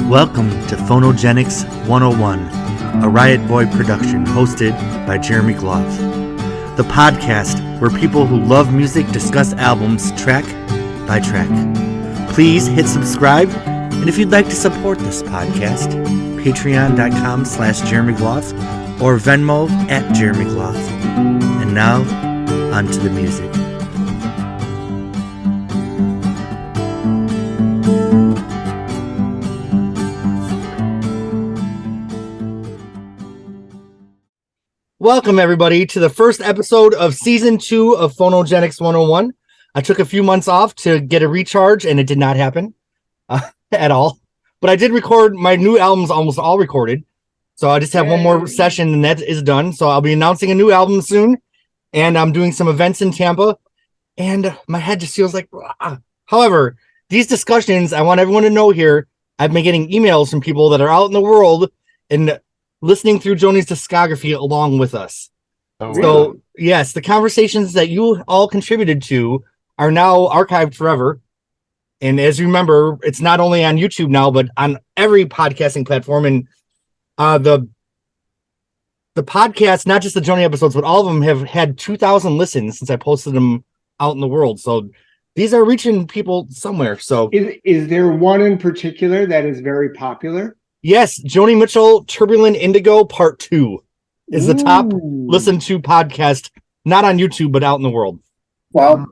Welcome to Phonogenics 101, a Riotboy production hosted by Jeremy Gloff. The podcast where people who love music discuss albums track by track. Please hit subscribe, and if you'd like to support this podcast, patreon.com/Jeremy Gloff or Venmo @Jeremy Gloff. And now, on to the music. Welcome, everybody, to the first episode of Season 2 of Phonogenics 101. I took a few months off to get a recharge, and it did not happen at all. But I did record my new albums, almost all recorded. So I just have one more session, and that is done. So I'll be announcing a new album soon, and I'm doing some events in Tampa, and my head just feels like... However, these discussions, I want everyone to know here, I've been getting emails from people that are out in the world and listening through Joni's discography along with us. Oh, so, really? Yes, the conversations that you all contributed to are now archived forever. And as you remember, it's not only on YouTube now, but on every podcasting platform. And the podcast, not just the Joni episodes, but all of them have had 2,000 listens since I posted them out in the world. So these are reaching people somewhere. So is there one in particular that is very popular? Yes, Joni Mitchell, Turbulent Indigo Part 2 is the top listened to podcast, not on YouTube, but out in the world. Well,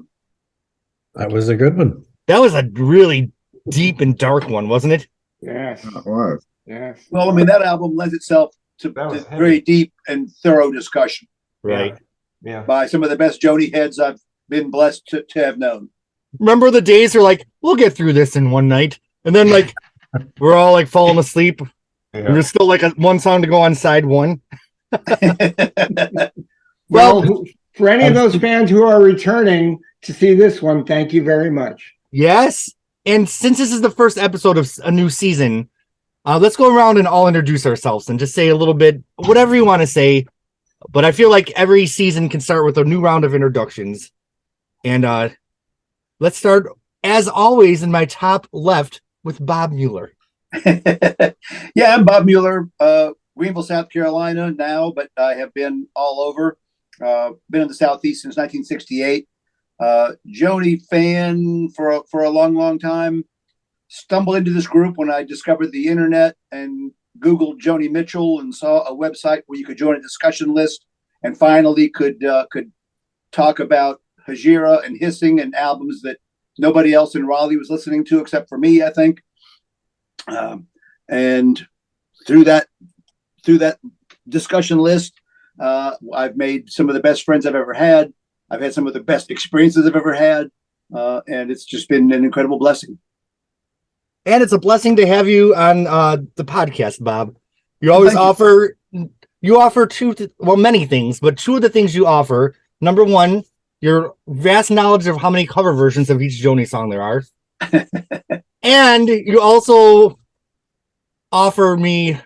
that was a good one. That was a really deep and dark one, wasn't it? Yes, it was. Yes. Well, I mean, that album lends itself to very deep and thorough discussion. Right. Yeah. By some of the best Joni heads I've been blessed to have known. Remember the days are like, we'll get through this in one night. And then like, we're all like falling asleep. Yeah. And there's still like one song to go on side one. Well, for any of those fans who are returning to see this one, thank you very much. Yes. And since this is the first episode of a new season, let's go around and all introduce ourselves and just say a little bit, whatever you want to say. But I feel like every season can start with a new round of introductions. And let's start, as always, in my top left with Bob Mueller. Yeah, I'm Bob Mueller, Greenville, South Carolina now, but I have been all over. Been in the Southeast since 1968. Joni fan for a long time. Stumbled into this group when I discovered the internet and Googled Joni Mitchell and saw a website where you could join a discussion list and finally could talk about Hajira and Hissing and albums that nobody else in Raleigh was listening to except for me, I think. And through that discussion list, I've made some of the best friends I've ever had. I've had some of the best experiences I've ever had. And it's just been an incredible blessing. And it's a blessing to have you on the podcast, Bob. You always offer many things, but two of the things you offer, number one, your vast knowledge of how many cover versions of each Joni song there are. And you also offer me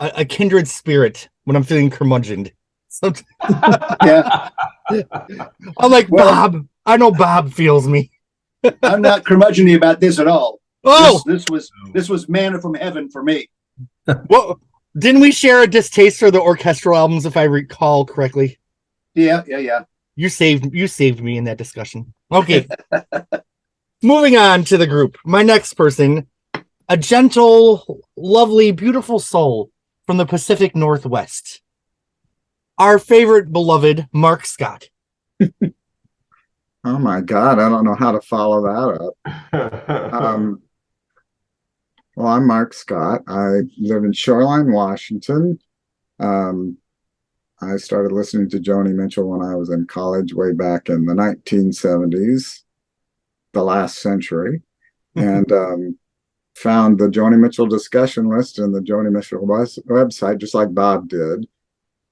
a kindred spirit when I'm feeling curmudgeoned. So yeah. I'm like, Bob, I know Bob feels me. I'm not curmudgeon-y about this at all. Oh, this was manna from heaven for me. Well, didn't we share a distaste for the orchestral albums, if I recall correctly? Yeah. You saved me in that discussion. Okay. Moving on to the group. My next person, a gentle, lovely, beautiful soul from the Pacific Northwest. Our favorite beloved Mark Scott. Oh my God, I don't know how to follow that up. Well, I'm Mark Scott. I live in Shoreline, Washington. I started listening to Joni Mitchell when I was in college way back in the 1970s, the last century, and found the Joni Mitchell discussion list and the Joni Mitchell website, just like Bob did,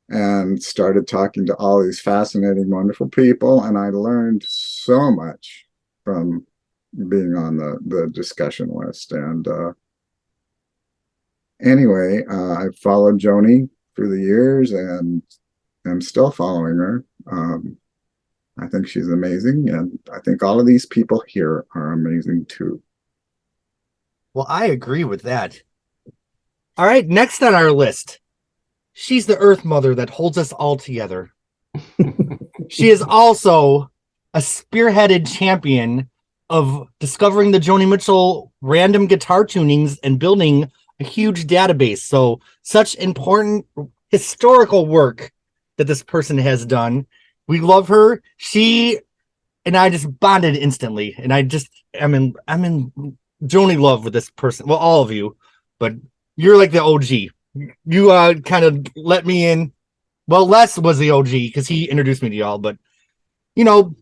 and started talking to all these fascinating, wonderful people. And I learned so much from being on the discussion list. And anyway, I followed Joni through the years and I'm still following her. I think she's amazing, and I think all of these people here are amazing too. Well, I agree with that. All right, next on our list, she's the Earth Mother that holds us all together. She is also a spearheaded champion of discovering the Joni Mitchell random guitar tunings and building a huge database. So, such important historical work that this person has done. We love her. She and I just bonded instantly, and I'm in Joni love with this person. Well, all of you, but you're like the OG. You kind of let me in. Well, Les was the OG because he introduced me to y'all, but you know,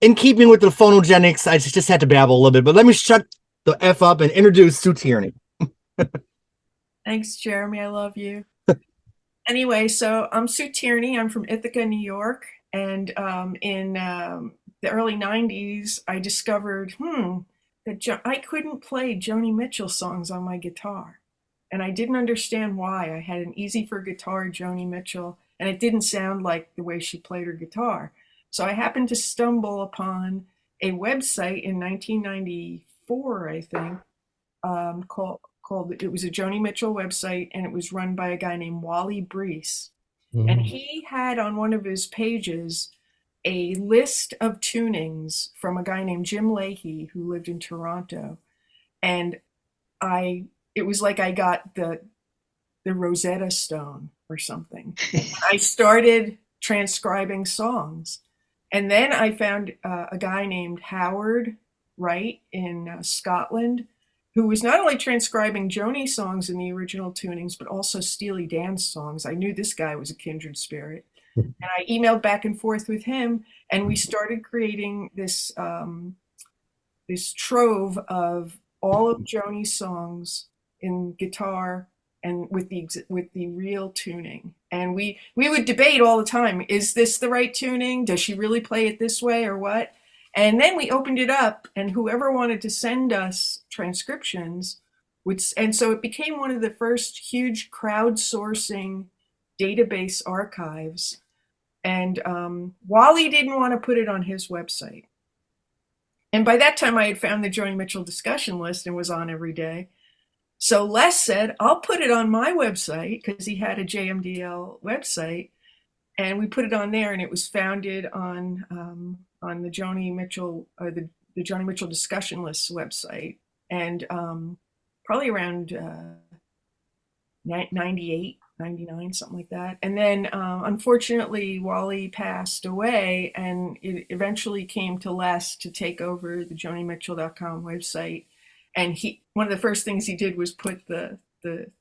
in keeping with the phonogenics, I just had to babble a little bit. But let me shut the F up and introduce Sue Tierney. Thanks, Jeremy. I love you. Anyway, so I'm Sue Tierney. I'm from Ithaca, New York. And in the early 90s, I discovered that I couldn't play Joni Mitchell songs on my guitar. And I didn't understand why. I had an easy for guitar Joni Mitchell, and it didn't sound like the way she played her guitar. So I happened to stumble upon a website in 1994, I think, called it was a Joni Mitchell website, and it was run by a guy named Wally Brees. And he had on one of his pages a list of tunings from a guy named Jim Leahy who lived in Toronto. And it was like I got the Rosetta Stone or something. I started transcribing songs. And then I found a guy named Howard Wright in Scotland, who was not only transcribing Joni songs in the original tunings, but also Steely Dan songs. I knew this guy was a kindred spirit. And I emailed back and forth with him, and we started creating this this trove of all of Joni's songs in guitar and with the real tuning. And we would debate all the time, is this the right tuning? Does she really play it this way or what? And then we opened it up, and whoever wanted to send us transcriptions and so it became one of the first huge crowdsourcing database archives. And Wally didn't want to put it on his website. And by that time, I had found the Joni Mitchell discussion list and was on every day. So Les said, I'll put it on my website, because he had a JMDL website. And we put it on there, and it was founded on the Joni Mitchell, the Joni Mitchell discussion list website. And probably around 98, 99, something like that. And then unfortunately, Wally passed away, and it eventually came to Les to take over the jonimitchell.com website. And one of the first things he did was put the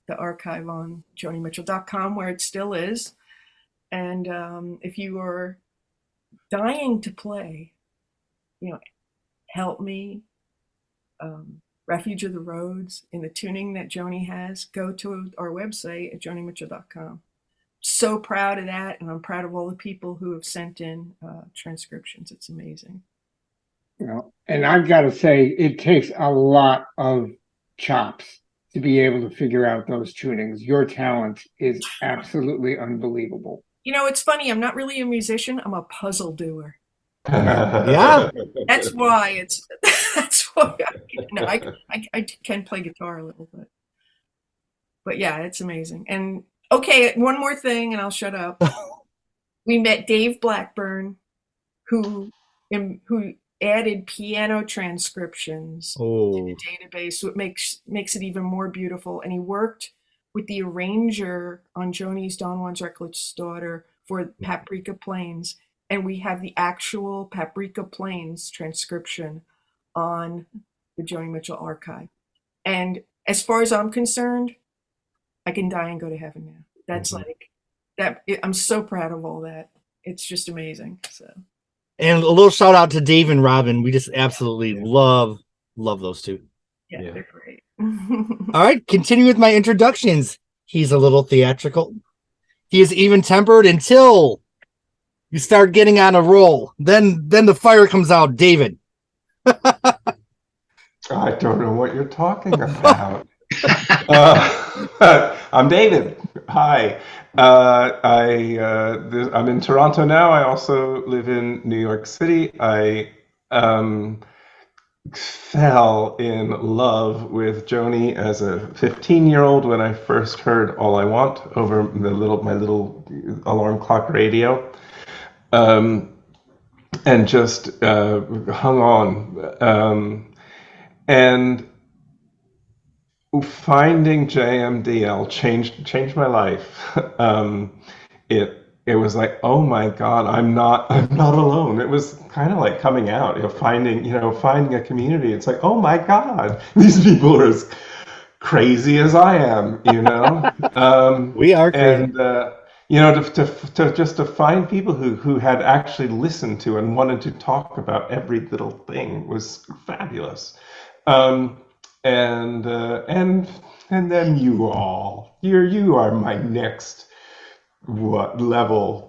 archive on jonimitchell.com, where it still is. And if you are dying to play, Help Me, Refuge of the Roads, in the tuning that Joni has, go to our website at jonimitchell.com. So proud of that, and I'm proud of all the people who have sent in transcriptions. It's amazing. And I've got to say, it takes a lot of chops to be able to figure out those tunings. Your talent is absolutely unbelievable. It's funny. I'm not really a musician. I'm a puzzle doer. Yeah. That's why I can play guitar a little bit. But yeah, it's amazing. And okay, one more thing and I'll shut up. We met Dave Blackburn, who added piano transcriptions to the database, so it makes it even more beautiful. And he worked with the arranger on Joni's Don Juan's Reckless Daughter for Paprika Plains. And we have the actual Paprika Plains transcription on the Joni Mitchell archive. And as far as I'm concerned, I can die and go to heaven now. That's like that. I'm so proud of all that. It's just amazing. So, and a little shout out to Dave and Robin. We just absolutely love those two. Yeah, they're great. All right, continue with my introductions. He's a little theatrical. He is even tempered until you start getting on a roll. Then the fire comes out. David. I don't know what you're talking about. I'm David. Hi. I'm in Toronto now. I also live in New York City. I fell in love with Joni as a 15-year-old when I first heard All I Want over my little alarm clock radio. And just hung on. And finding JMDL changed my life. It was like, oh my God, I'm not alone. It was kind of like coming out, finding a community. It's like, oh my God, these people are as crazy as I am, We are crazy. and to just to find people who had actually listened to and wanted to talk about every little thing was fabulous. Um, and then you are my next plateau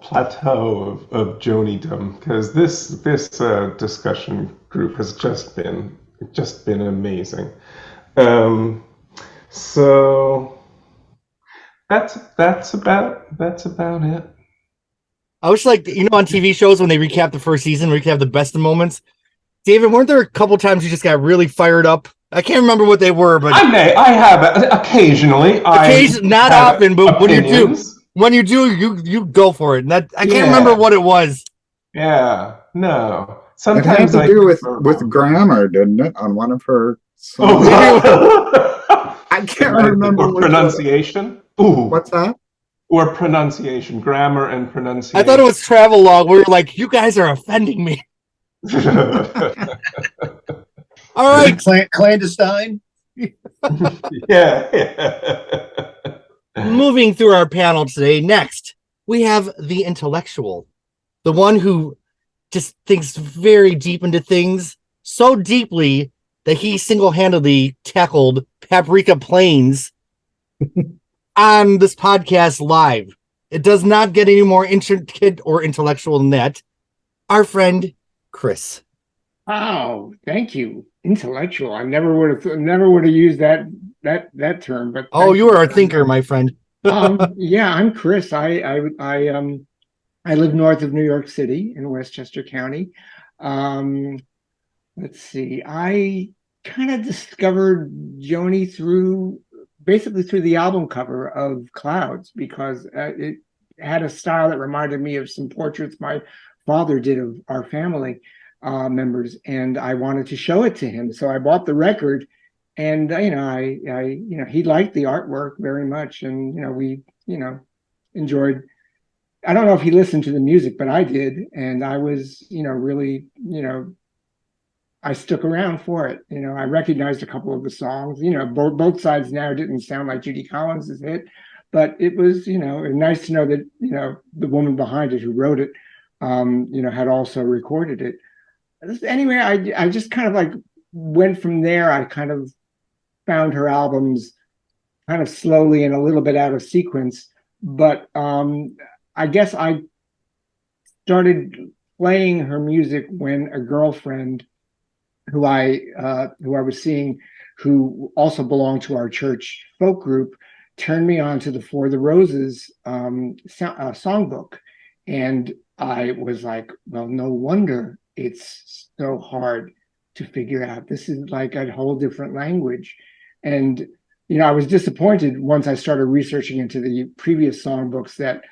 of Jonydom, because this discussion group has just been amazing. So that's about it. I wish, like, on TV shows when they recap the first season, recap the best of moments. David, weren't there a couple times you just got really fired up? I can't remember what they were, but I have occasionally. Not often, but opinions. when you do, you go for it. And that I can't remember what it was. Yeah, no. It Sometimes had to do with grammar, didn't it? On one of her songs. I can't remember. Or pronunciation. Ooh. What's that? Or pronunciation, grammar and pronunciation. I thought it was travel log. We were like, you guys are offending me. All right. Clandestine. Yeah. Moving through our panel today, next, we have the intellectual, the one who just thinks very deep into things, so deeply that he single-handedly tackled Paprika Plains on this podcast live. It does not get any more intricate or intellectual than that. Our friend, Chris. Oh, thank you. Intellectual. I never would have used that term, but you are a thinker, my friend. Yeah, I'm Chris. I live north of New York City in Westchester County. Let's see. I kind of discovered Joni basically through the album cover of Clouds, because it had a style that reminded me of some portraits my father did of our family members, and I wanted to show it to him. So I bought the record, and he liked the artwork very much, and we enjoyed. I don't know if he listened to the music, but I did, and I was really I stuck around for it. I recognized a couple of the songs. Both sides now didn't sound like Judy Collins' hit, but it was nice to know that the woman behind it who wrote it had also recorded it. Anyway, I just kind of like went from there. I kind of found her albums kind of slowly and a little bit out of sequence, but I guess I started playing her music when a girlfriend who I was seeing, who also belonged to our church folk group, turned me on to the For the Roses songbook, and I was like, well, no wonder it's so hard to figure out. This is like a whole different language. And I was disappointed once I started researching into the previous songbooks that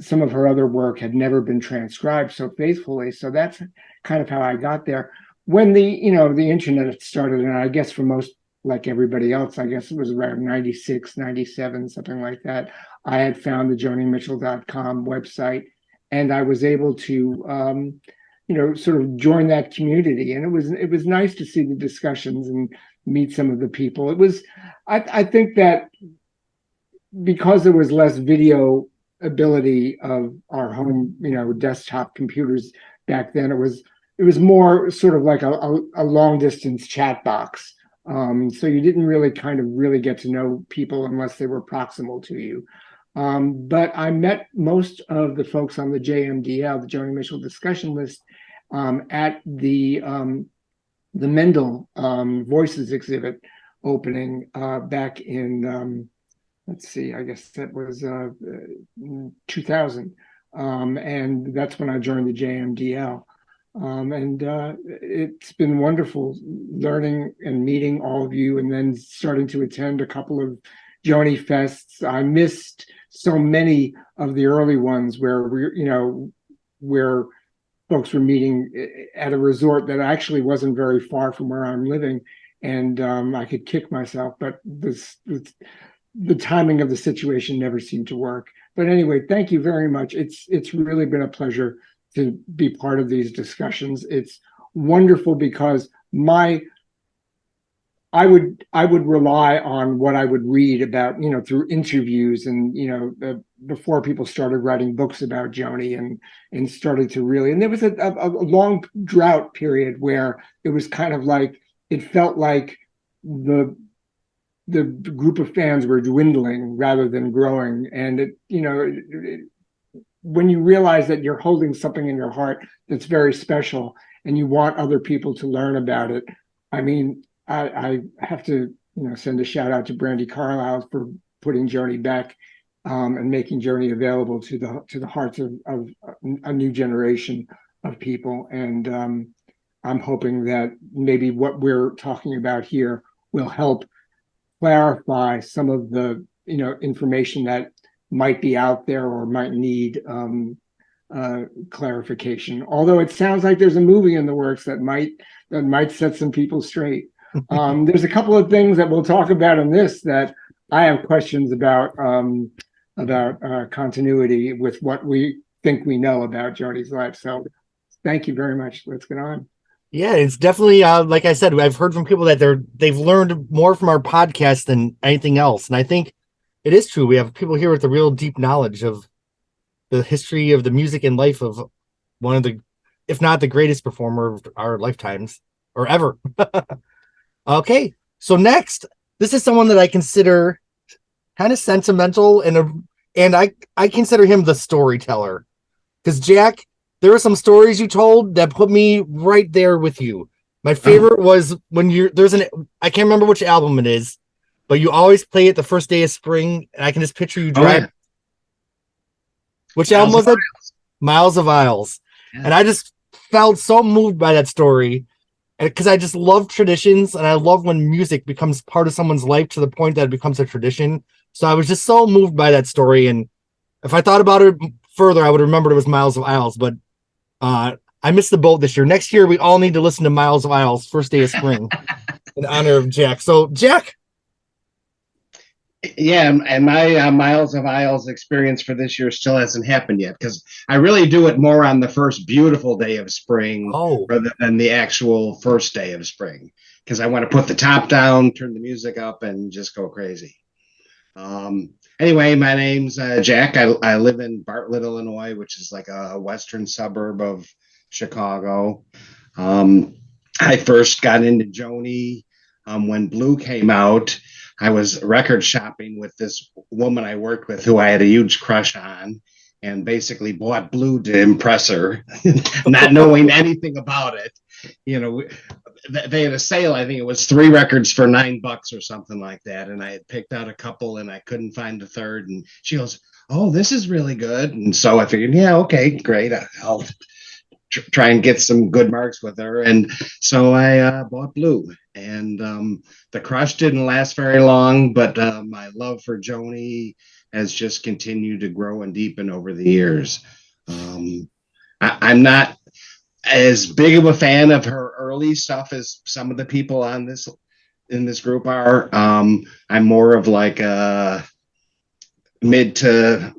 some of her other work had never been transcribed so faithfully. So that's kind of how I got there. When the internet started, and I guess for most, like everybody else, I guess it was around 96, 97, something like that, I had found the jonimitchell.com website, and I was able to sort of join that community. And it was nice to see the discussions and meet some of the people. It was, I think that because there was less video ability of our home, desktop computers back then, it was more sort of like a long distance chat box. So you didn't really get to know people unless they were proximal to you. But I met most of the folks on the JMDL, the Joni Mitchell discussion list, at the Mendel Voices exhibit opening back in, let's see, I guess that was 2000. And that's when I joined the JMDL. And it's been wonderful learning and meeting all of you, and then starting to attend a couple of Joni fests. I missed so many of the early ones where where folks were meeting at a resort that actually wasn't very far from where I'm living, and I could kick myself, but the timing of the situation never seemed to work. But anyway, thank you very much. It's really been a pleasure to be part of these discussions. It's wonderful because I would rely on what I would read about, through interviews and, before people started writing books about Joni and started to really, and there was a long drought period where it was kind of like, it felt like the group of fans were dwindling rather than growing. And when you realize that you're holding something in your heart that's very special and you want other people to learn about it, I mean, I have to, send a shout out to Brandy Carlisle for putting Joni back and making Joni available to the hearts of a new generation of people. And I'm hoping that maybe what we're talking about here will help clarify some of the, information that might be out there or might need clarification. Although it sounds like there's a movie in the works that might set some people straight. There's a couple of things that we'll talk about in this that I have questions about continuity with what we think we know about Joni's life. So thank you very much. Let's get on. Yeah, it's definitely like I said, I've heard from people that they've learned more from our podcast than anything else. And I think it is true. We have people here with a real deep knowledge of the history of the music and life of one of the, if not the greatest performer of our lifetimes or ever. Okay, so next, this is someone that I consider kind of sentimental and I consider him the storyteller. Because Jack, there are some stories you told that put me right there with you. My favorite was when I can't remember which album it is, but you always play it the first day of spring, and I can just picture you driving. Oh, yeah. Which album was it? Miles of Isles. Yeah. And I just felt so moved by that story. Because I just love traditions, and I love when music becomes part of someone's life to the point that it becomes a tradition. So I was just so moved by that story. And if I thought about it further, I would remember it was Miles of Isles. But I missed the boat this year. Next year, we all need to listen to Miles of Isles, first day of spring, in honor of Jack. So, Jack. Yeah, and my Miles of Isles experience for this year still hasn't happened yet, because I really do it more on the first beautiful day of spring rather than the actual first day of spring, because I want to put the top down, turn the music up, and just go crazy. Anyway, my name's Jack. I live in Bartlett, Illinois, which is like a western suburb of Chicago. I first got into Joni when Blue came out. I was record shopping with this woman I worked with who I had a huge crush on, and basically bought Blue to impress her, not knowing anything about it. They had a sale. I think it was 3 records for $9 or something like that. And I had picked out a couple and I couldn't find a third. And she goes, "Oh, this is really good." And so I figured, yeah, okay, great. I'll try and get some good marks with her. And so I bought Blue. And the crush didn't last very long, but my love for Joni has just continued to grow and deepen over the years. I'm not as big of a fan of her early stuff as some of the people in this group are. I'm more of like a mid to,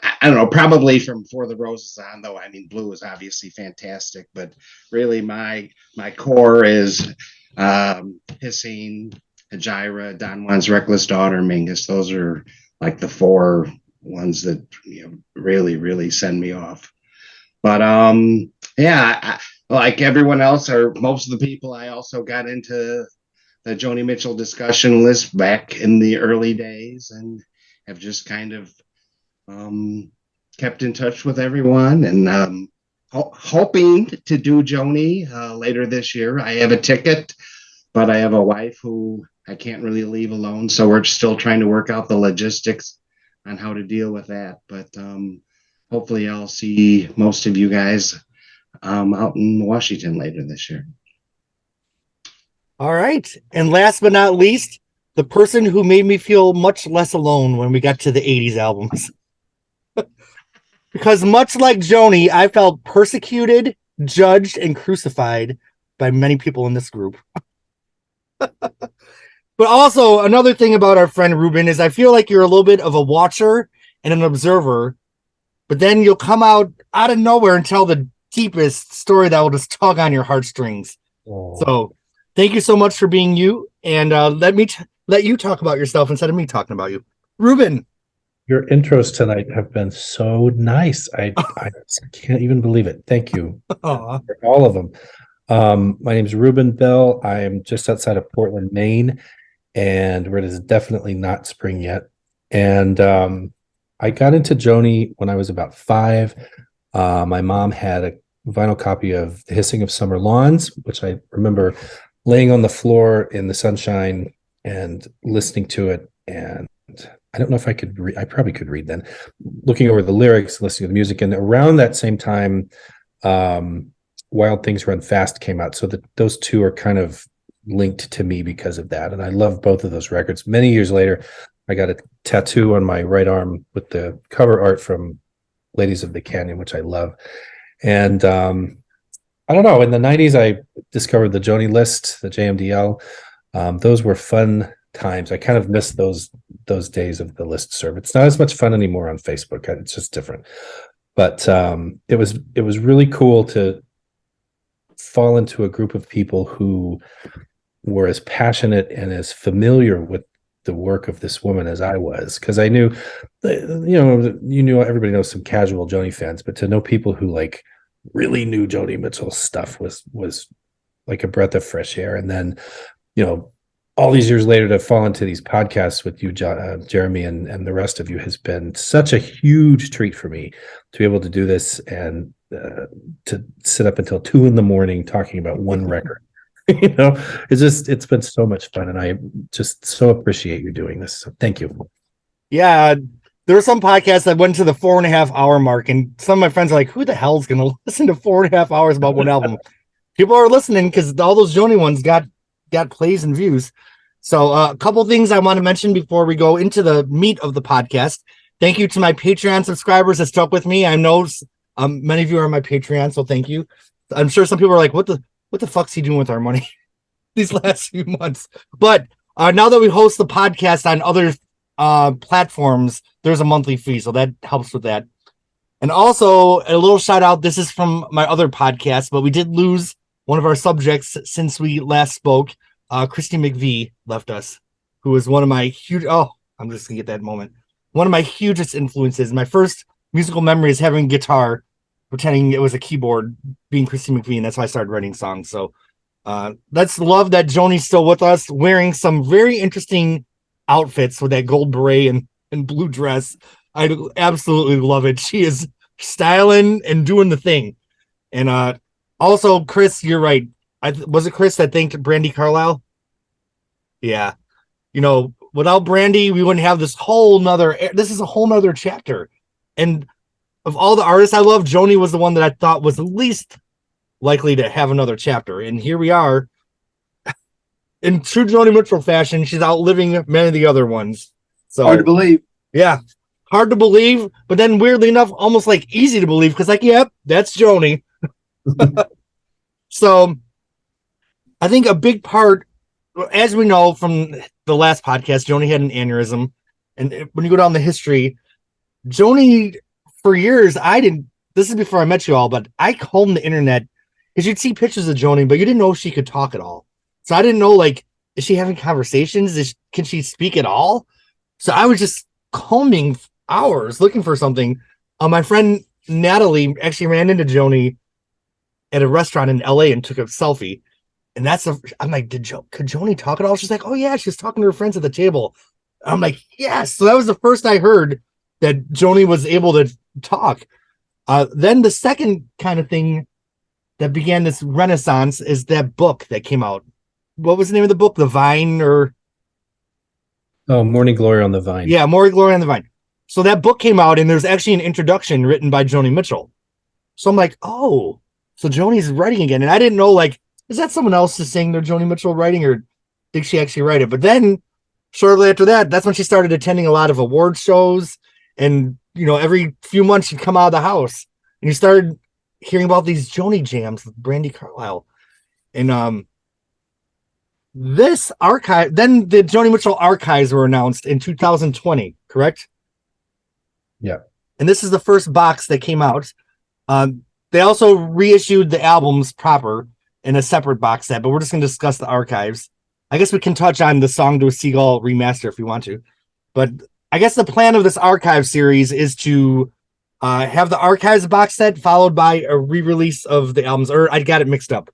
I don't know, probably from For the Roses on, though. I mean, Blue is obviously fantastic, but really my core is Hissing, Hajira, Don Juan's Reckless Daughter, Mingus. Those are like the 4 ones that really, really send me off. But yeah, like everyone else, or most of the people, I also got into the Joni Mitchell discussion list back in the early days, and have just kind of kept in touch with everyone, and hoping to do Joni later this year. I have a ticket, but I have a wife who I can't really leave alone, so we're still trying to work out the logistics on how to deal with that. But hopefully I'll see most of you guys out in Washington later this year. All right. And last but not least, the person who made me feel much less alone when we got to the 80s albums. Because much like Joni, I felt persecuted, judged, and crucified by many people in this group. But also, another thing about our friend Ruben is I feel like you're a little bit of a watcher and an observer, but then you'll come out of nowhere and tell the deepest story that will just tug on your heartstrings. Oh. So thank you so much for being you, and let you talk about yourself instead of me talking about you. Ruben. Your intros tonight have been so nice. I can't even believe it. Thank you for all of them. My name is Ruben Bell. I am just outside of Portland, Maine, and it is definitely not spring yet. And I got into Joni when I was about 5. My mom had a vinyl copy of The Hissing of Summer Lawns, which I remember laying on the floor in the sunshine and listening to it. And I don't know if I could read. I probably could read then. Looking over the lyrics, listening to the music, and around that same time, Wild Things Run Fast came out. So those two are kind of linked to me because of that. And I love both of those records. Many years later, I got a tattoo on my right arm with the cover art from Ladies of the Canyon, which I love. And I don't know, in the 90s, I discovered the Joni list, the JMDL. Those were fun times. I kind of miss those days of the list serve. It's not as much fun anymore on Facebook. It's just different. But it was really cool to fall into a group of people who were as passionate and as familiar with the work of this woman as I was, because I knew, everybody knows some casual Joni fans, but to know people who like really knew Joni Mitchell's stuff was like a breath of fresh air. And then, all these years later to fall into these podcasts with you, Jeremy, and the rest of you has been such a huge treat for me to be able to do this and to sit up until 2 a.m. talking about one record. It's been so much fun, and I just so appreciate you doing this. So thank you. Yeah, there were some podcasts that went to the 4.5 hour mark, and some of my friends are like, "Who the hell's going to listen to 4.5 hours about one album?" People are listening because all those Joni ones got plays and views. So a couple things I want to mention before we go into the meat of the podcast. Thank you to my Patreon subscribers that stuck with me. I know many of you are on my Patreon, so thank you. I'm sure some people are like, what the fuck's he doing with our money these last few months? But now that we host the podcast on other platforms, there's a monthly fee, so that helps with that. And also a little shout out. This is from my other podcast, but we did lose one of our subjects since we last spoke. Christy McVie left us, who was one of my huge. Oh, I'm just gonna get that moment. One of my hugest influences. My first musical memory is having a guitar, pretending it was a keyboard, being Christy McVie, and that's why I started writing songs. So let's love that Joni's still with us, wearing some very interesting outfits with that gold beret and blue dress. I absolutely love it. She is styling and doing the thing. And also, Chris, you're right. Was it Chris that thanked Brandy Carlisle? Yeah. Without Brandy, we wouldn't have this this is a whole nother chapter. And of all the artists I love, Joni was the one that I thought was the least likely to have another chapter. And here we are. In true Joni Mitchell fashion, she's outliving many of the other ones. So hard to believe. Yeah. Hard to believe, but then weirdly enough, almost like easy to believe, because yep, that's Joni. So I think a big part, as we know from the last podcast, Joni had an aneurysm. And when you go down the history, Joni, for years, this is before I met you all, but I combed the internet because you'd see pictures of Joni, but you didn't know if she could talk at all. So I didn't know, is she having conversations? Can she speak at all? So I was just combing hours looking for something. My friend Natalie actually ran into Joni at a restaurant in LA and took a selfie. And I'm like, could Joni talk at all? She's like, oh yeah, she was talking to her friends at the table. I'm like, yes. So that was the first I heard that Joni was able to talk. Then the second kind of thing that began this renaissance is that book that came out. What was the name of the book? The Vine or? Oh, Morning Glory on the Vine. Yeah, Morning Glory on the Vine. So that book came out and there's actually an introduction written by Joni Mitchell. So I'm like, oh, So Joni's writing again. And I didn't know, like, is that someone else is saying they're Joni Mitchell writing, or did she actually write it? But then shortly after that, that's when she started attending a lot of award shows. And, you know, every few months she'd come out of the house and you started hearing about these Joni jams with Brandy Carlisle. And this archive, then the Joni Mitchell archives were announced in 2020, correct? Yeah. And this is the first box that came out. They also reissued the albums proper in a separate box set, but we're just going to discuss the archives. I guess we can touch on the Song to a Seagull remaster if we want to. But I guess the plan of this archive series is to have the archives box set followed by a re-release of the albums. Or I got it mixed up.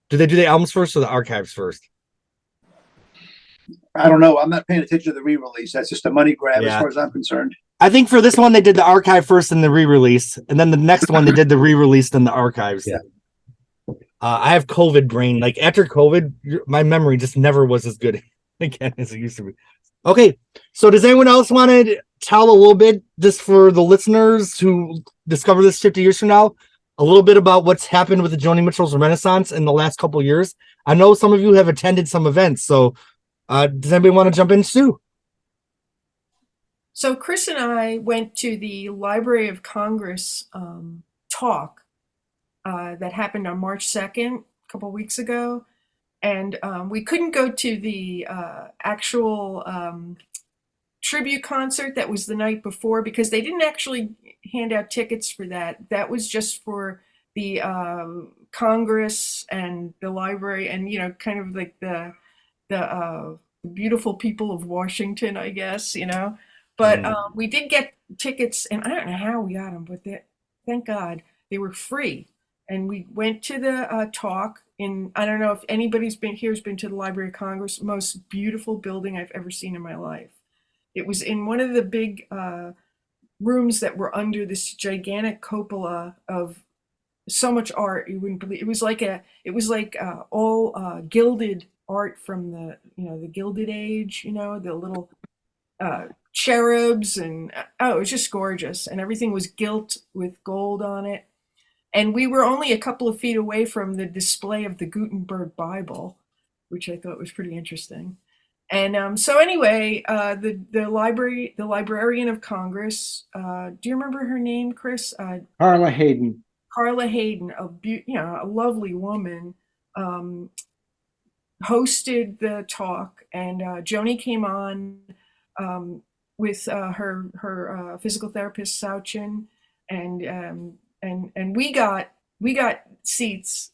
Do they do the albums first or the archives first? I don't know. I'm not paying attention to the re-release. That's just a money grab as Yeah. far as I'm concerned. I think for this one, they did the archive first and the re-release. And then the next one, they did the re-release and the archives. Yeah. I have COVID brain. Like after COVID, my memory just never was as good again as it used to be. Okay. So does anyone else want to tell a little bit, just for the listeners who discover this 50 years from now, a little bit about what's happened with the Joni Mitchell's Renaissance in the last couple of years? I know some of you have attended some events. So does anybody want to jump in, Sue? So Chris and I went to the Library of Congress talk that happened on March 2nd, a couple weeks ago. And we couldn't go to the actual tribute concert that was the night before because they didn't actually hand out tickets for that. That was just for the Congress and the library and, you know, kind of like the beautiful people of Washington, I guess, you know. But we did get tickets, and I don't know how we got them, but thank God they were free. And we went to the talk in, I don't know if anybody's been here, has been to the Library of Congress, most beautiful building I've ever seen in my life. It was in one of the big rooms that were under this gigantic cupola of so much art you wouldn't believe. It was like all gilded art from the, you know, the Gilded Age, you know, the little cherubs, and it was just gorgeous, and everything was gilt with gold on it. And we were only a couple of feet away from the display of the Gutenberg Bible, which I thought was pretty interesting. And so anyway, the librarian of Congress, do you remember her name, Chris? Carla Hayden. Carla Hayden, a lovely woman, hosted the talk, and Joni came on with her physical therapist Sauchin, and we got seats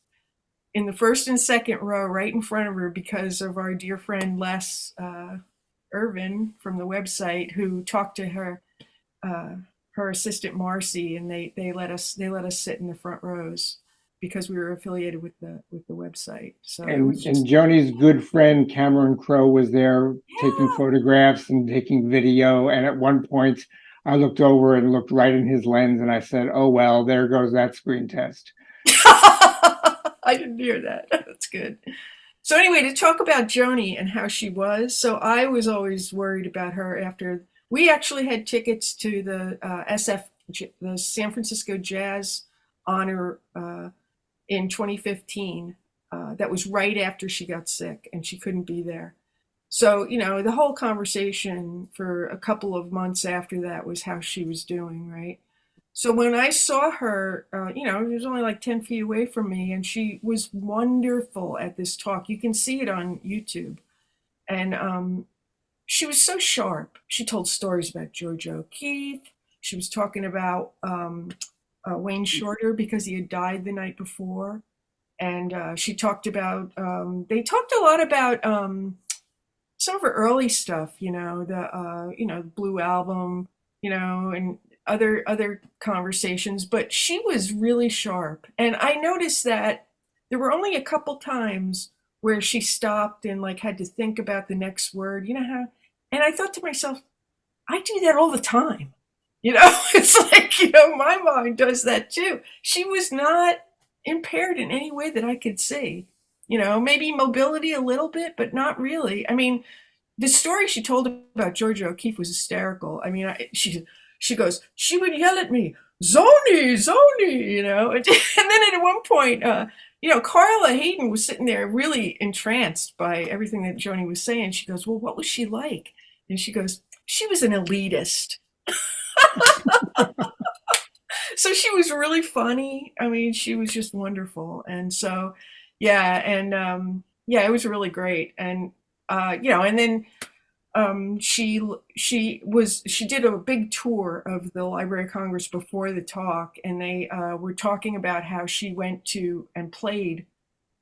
in the first and second row right in front of her because of our dear friend Les Irvin from the website, who talked to her assistant Marcy, and they let us sit in the front rows because we were affiliated with the website. So and Joni's good friend Cameron Crowe was there taking photographs and taking video. And at one point I looked over and looked right in his lens and I said, oh, well, there goes that screen test. I didn't hear that. That's good. So anyway, to talk about Joni and how she was. So I was always worried about her after we actually had tickets to the the San Francisco Jazz Honor in 2015. That was right after she got sick and she couldn't be there. So, you know, the whole conversation for a couple of months after that was how she was doing, right? So when I saw her, you know, she was only like 10 feet away from me, and she was wonderful at this talk. You can see it on YouTube. And she was so sharp. She told stories about George O'Keeffe. She was talking about Wayne Shorter because he had died the night before. And she talked about, they talked a lot about some of her early stuff, you know, the Blue Album, you know, and other conversations, but she was really sharp. And I noticed that there were only a couple times where she stopped and like had to think about the next word, you know how, and I thought to myself, I do that all the time. You know, it's like, you know, my mind does that too. She was not impaired in any way that I could see, you know, maybe mobility a little bit, but not really. I mean, the story she told about Georgia O'Keeffe was hysterical. I mean, she goes, she would yell at me, Zoni, you know. And then at one point, you know, Carla Hayden was sitting there really entranced by everything that Joni was saying. She goes, well, what was she like? And she goes, she was an elitist. So she was really funny. I mean, she was just wonderful. And so, yeah, and yeah, it was really great. And you know, and then she did a big tour of the Library of Congress before the talk, and they were talking about how she went to and played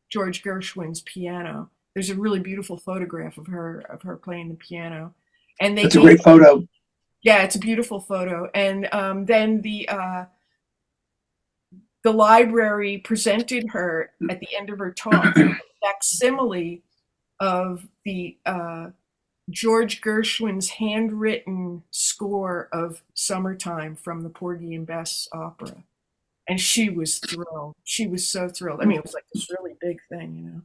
George Gershwin's piano. There's a really beautiful photograph of her playing the piano, and it's a great photo. Yeah, it's a beautiful photo. And then the library presented her at the end of her talk a facsimile of the George Gershwin's handwritten score of Summertime from the Porgy and Bess opera. And she was thrilled. She was so thrilled. I mean, it was like this really big thing, you know.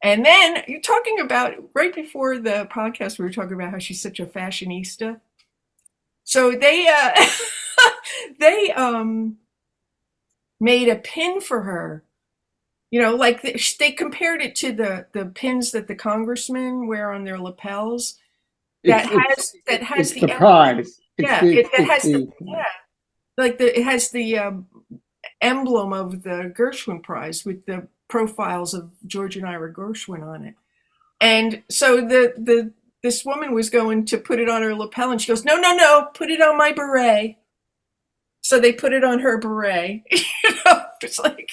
And then you're talking about, right before the podcast, we were talking about how she's such a fashionista. So they made a pin for her, you know, like they compared it to the pins that the congressmen wear on their lapels. That has the prize. It has the emblem of the Gershwin Prize with the profiles of George and Ira Gershwin on it. And so this woman was going to put it on her lapel, and she goes, no, put it on my beret. So they put it on her beret. You know, it's like,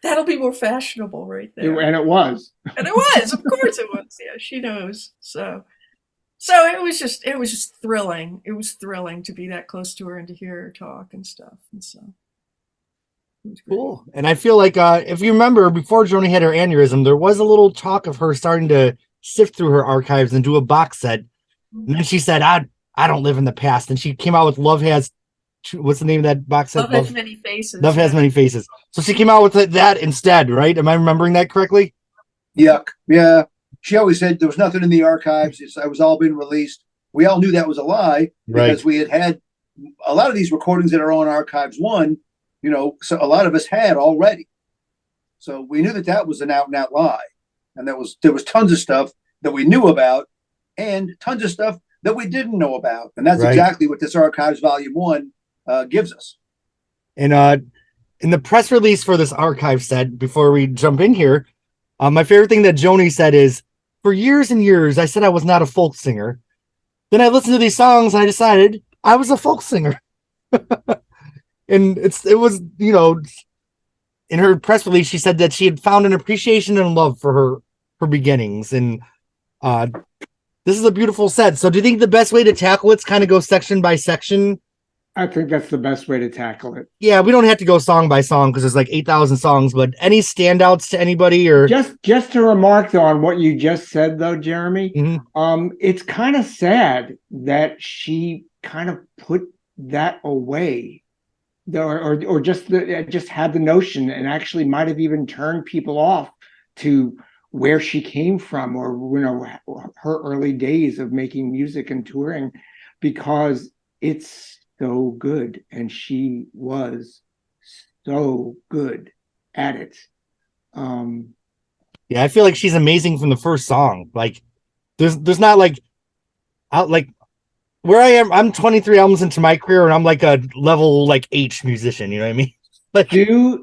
that'll be more fashionable right there. And it was. And it was, of course it was. Yeah, she knows. So it was just thrilling. It was thrilling to be that close to her and to hear her talk and stuff. And so it was great. Cool. And I feel like if you remember, before Joni had her aneurysm, there was a little talk of her starting to sift through her archives and do a box set. And then she said, I don't live in the past. And she came out with Love Has, what's the name of that box set? Love Has Many Faces. Love Has Many Faces. So she came out with that instead, right? Am I remembering that correctly? Yuck. Yeah. She always said there was nothing in the archives. It was all been released. We all knew that was a lie because we had a lot of these recordings that are on Archives 1, you know, so a lot of us had already. So we knew that was an out and out lie. And there was tons of stuff that we knew about and tons of stuff that we didn't know about. And that's exactly what this Archives Volume 1 gives us. And in the press release for this archive set, before we jump in here, my favorite thing that Joni said is, for years and years, I said I was not a folk singer. Then I listened to these songs and I decided I was a folk singer. And it was, you know, in her press release, she said that she had found an appreciation and love for her beginnings. And this is a beautiful set. So do you think the best way to tackle it's kind of go section by section? I think that's the best way to tackle it. Yeah, we don't have to go song by song because there's like 8,000 songs, but any standouts to anybody? Or just to remark though on what you just said though, Jeremy, it's kind of sad that she kind of put that away, or just had the notion and actually might have even turned people off to where she came from, or you know, her early days of making music and touring, because it's so good, and she was so good at it. Yeah, I feel like she's amazing from the first song. Like, there's not like where I am. I'm 23 albums into my career, and I'm like a level like H musician. You know what I mean? Like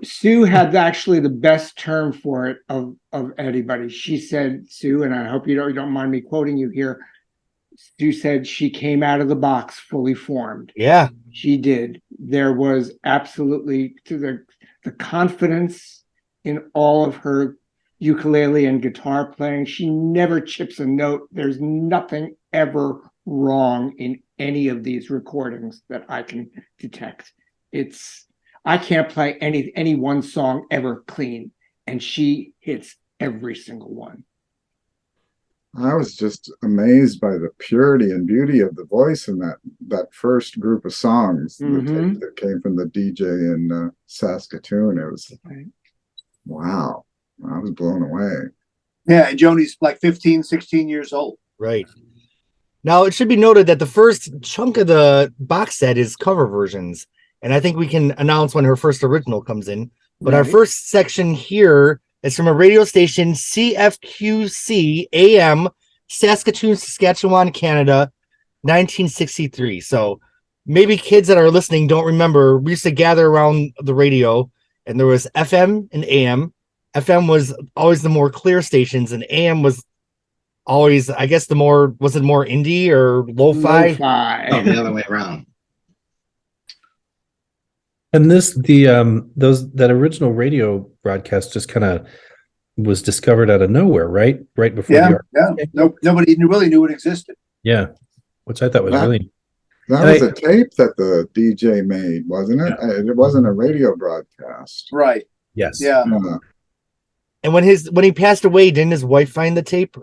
Sue had actually the best term for it of anybody. She said, Sue, and I hope you don't mind me quoting you here. Sue said she came out of the box fully formed. Yeah, she did. There was absolutely the confidence in all of her ukulele and guitar playing. She never chips a note. There's nothing ever wrong in any of these recordings that I can detect. I can't play any one song ever clean, and she hits every single one. I was just amazed by the purity and beauty of the voice in that first group of songs that came from the DJ in Saskatoon. It was wow. I was blown away. Yeah, and Joni's like 15, 16 years old. Right. Now, it should be noted that the first chunk of the box set is cover versions. and I think we can announce when her first original comes in. But our Right. first section here is from a radio station, CFQC AM, Saskatoon, Saskatchewan, Canada, 1963. So maybe kids that are listening don't remember. We used to gather around the radio, and there was FM and AM. FM was always the more clear stations, and AM was always, I guess, was it more indie or lo-fi? Lo-fi. Oh, the other way around. And that original radio broadcast just kind of was discovered out of nowhere, right? Right before Nobody really knew it existed. Yeah, which I thought was really. That was a tape that the DJ made, wasn't it? It wasn't a radio broadcast. Right. Yes. Yeah. And when he passed away, didn't his wife find the tape?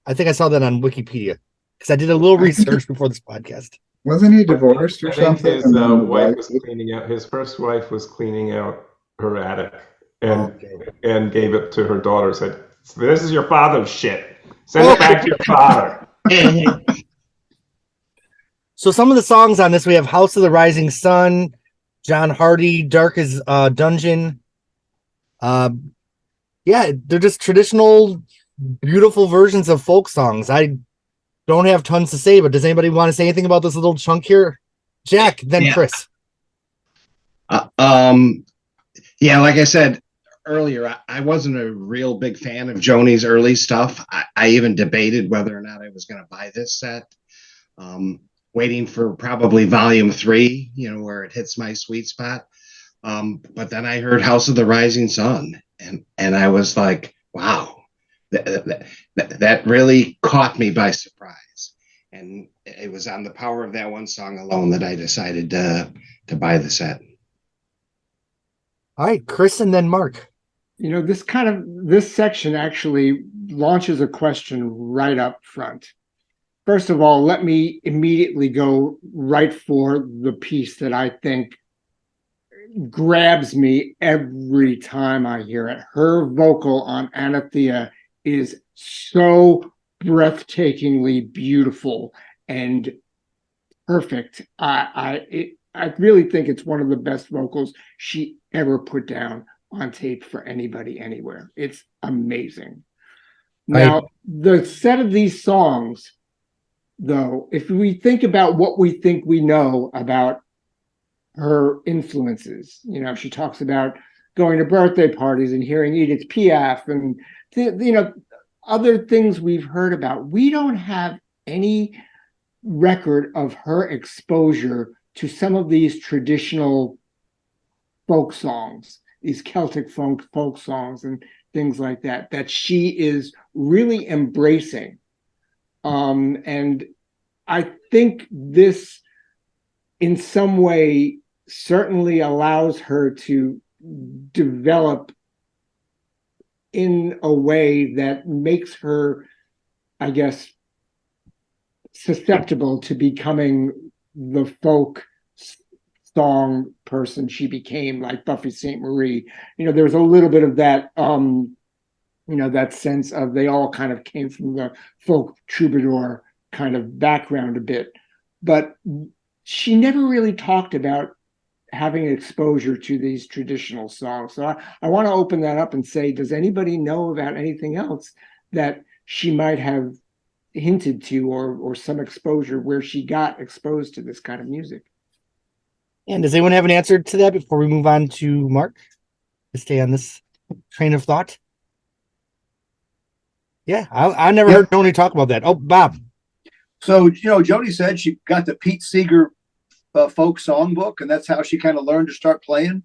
I think I saw that on Wikipedia because I did a little research before this podcast. Wasn't he divorced or something? His wife was cleaning out. His first wife was cleaning out her attic, and gave it to her daughter. Said, "This is your father's shit. Send it back to your father." So some of the songs on this, we have "House of the Rising Sun," John Hardy, "Dark as Dungeon." They're just traditional, beautiful versions of folk songs. I don't have tons to say, but does anybody want to say anything about this little chunk here? Jack, then Chris. Like I said earlier, I wasn't a real big fan of Joni's early stuff. I even debated whether or not I was going to buy this set. Waiting for probably volume 3, where it hits my sweet spot. But then I heard House of the Rising Sun, and I was like, wow. That really caught me by surprise, and it was on the power of that one song alone that I decided to buy the set. All right, Chris, and then Mark. This section actually launches a question right up front. First of all, let me immediately go right for the piece that I think grabs me every time I hear it. Her vocal on Anathea is so breathtakingly beautiful and perfect. I really think it's one of the best vocals she ever put down on tape for anybody anywhere. It's amazing. Now, the set of these songs, though, if we think about what we think we know about her influences, she talks about going to birthday parties and hearing Edith Piaf and other things we've heard about. We don't have any record of her exposure to some of these traditional folk songs, these Celtic folk songs and things like that she is really embracing. And I think this in some way certainly allows her to develop in a way that makes her, I guess, susceptible to becoming the folk song person she became, like Buffy St. Marie. There was a little bit of that, that sense of they all kind of came from the folk troubadour kind of background a bit. But she never really talked about having exposure to these traditional songs. So I want to open that up and say, does anybody know about anything else that she might have hinted to or some exposure where she got exposed to this kind of music? And does anyone have an answer to that before we move on to Mark to stay on this train of thought? Yeah, I never heard Joni talk about that. Oh, Bob. So, Joni said she got the Pete Seeger folk songbook, and that's how she kind of learned to start playing.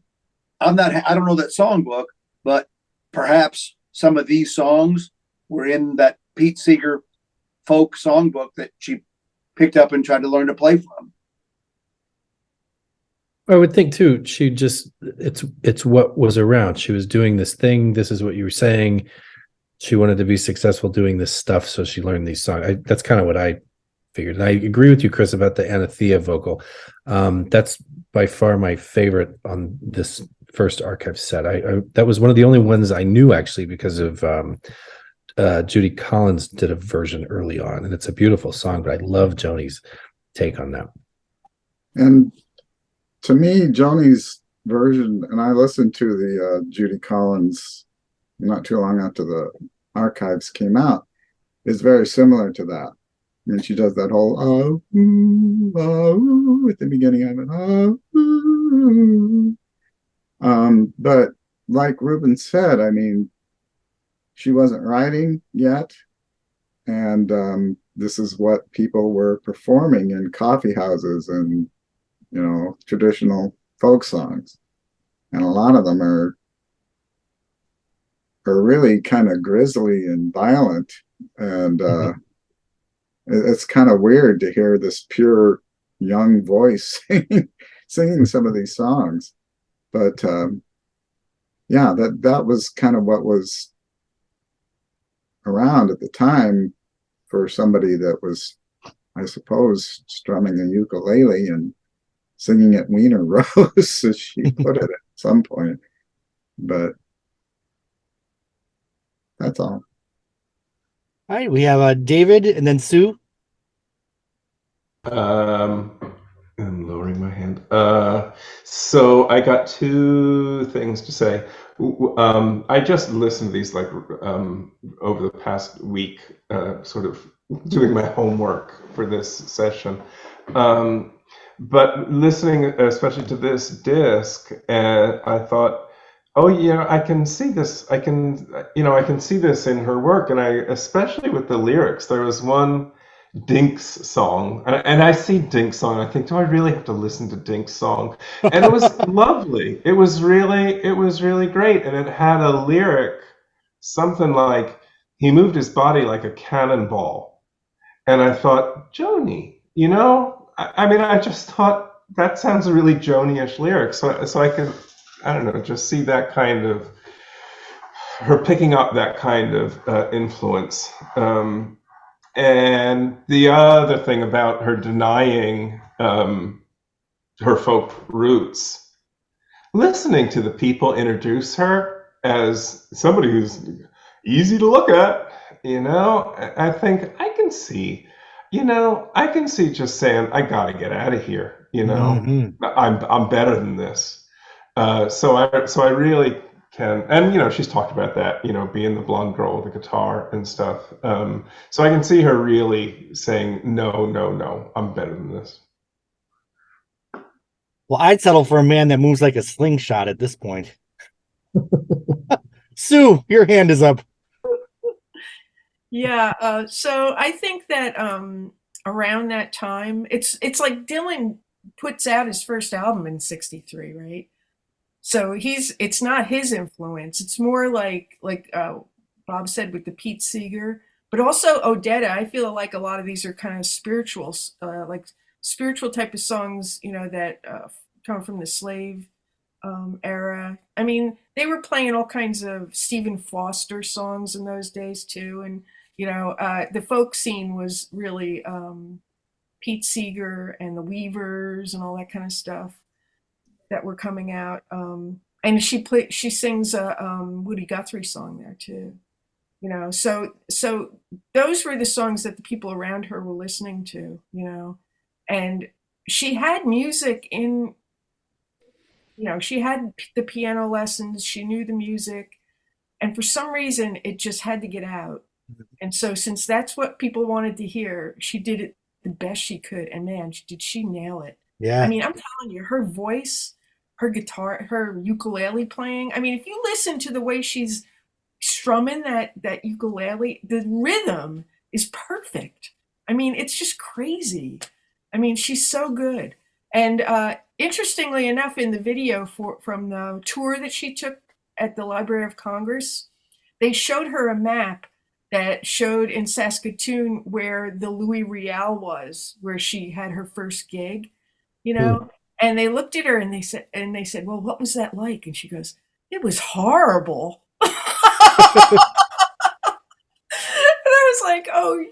I don't know that songbook, but perhaps some of these songs were in that Pete Seeger folk songbook that she picked up and tried to learn to play from. I would think too, it's what was around. She was doing this thing. This is what you were saying. She wanted to be successful doing this stuff, so she learned these songs. That's kind of what I figured. And I agree with you, Chris, about the Anathea vocal. That's by far my favorite on this first archive set. That was one of the only ones I knew, actually, because of Judy Collins did a version early on, and it's a beautiful song, but I love Joni's take on that. And To me, Joni's version, and I listened to the Judy Collins not too long after the archives came out, is very similar to that. I mean, she does that whole at the beginning of it. But like Ruben said, I mean, she wasn't writing yet, and this is what people were performing in coffee houses and traditional folk songs, and a lot of them are really kind of grisly and violent, and it's kind of weird to hear this pure young voice singing some of these songs. But yeah, that was kind of what was around at the time for somebody that was, I suppose, strumming a ukulele and singing at Wiener Rose, as she put it at some point. But that's all. All right, we have David and then Sue. I'm lowering my hand. So I got two things to say. I just listened to these like over the past week, sort of doing my homework for this session. But listening especially to this disc, and I thought, oh yeah, I can see this. I can see this in her work, and I especially with the lyrics. There was one Dink's song, and I see Dink's song. I think, do I really have to listen to Dink's song? And it was lovely. It was really great, and it had a lyric, something like, "He moved his body like a cannonball," and I thought, Joni, I mean, I just thought that sounds a really Joni-ish lyric. So I could, I don't know, just see that kind of her picking up that kind of influence. And the other thing about her denying her folk roots, listening to the people introduce her as somebody who's easy to look at, I think I can see, just saying, I gotta get out of here, I'm better than this. So I really can, and she's talked about that, being the blonde girl with the guitar and stuff. So I can see her really saying, no, I'm better than this. Well, I'd settle for a man that moves like a slingshot at this point. Sue, your hand is up. Yeah, so I think that around that time, it's like Dylan puts out his first album in '63, right? So it's not his influence. It's more like Bob said with the Pete Seeger, but also Odetta. I feel like a lot of these are kind of spiritual, like spiritual type of songs, that come from the slave era. I mean, they were playing all kinds of Stephen Foster songs in those days too, and the folk scene was really Pete Seeger and the Weavers and all that kind of stuff that were coming out. And she sings a Woody Guthrie song there too. So those were the songs that the people around her were listening to. And she had music in. She had the piano lessons. She knew the music, and for some reason, it just had to get out. And so, since that's what people wanted to hear, she did it the best she could. And man, did she nail it? Yeah. I mean, I'm telling you, her voice, her guitar, her ukulele playing. I mean, if you listen to the way she's strumming that ukulele, the rhythm is perfect. I mean, it's just crazy. I mean, she's so good. And interestingly enough, in the video from the tour that she took at the Library of Congress, they showed her a map that showed in Saskatoon where the Louis Riel was, where she had her first gig, and they looked at her and they said, well, what was that like? And she goes, it was horrible. And I was like, oh,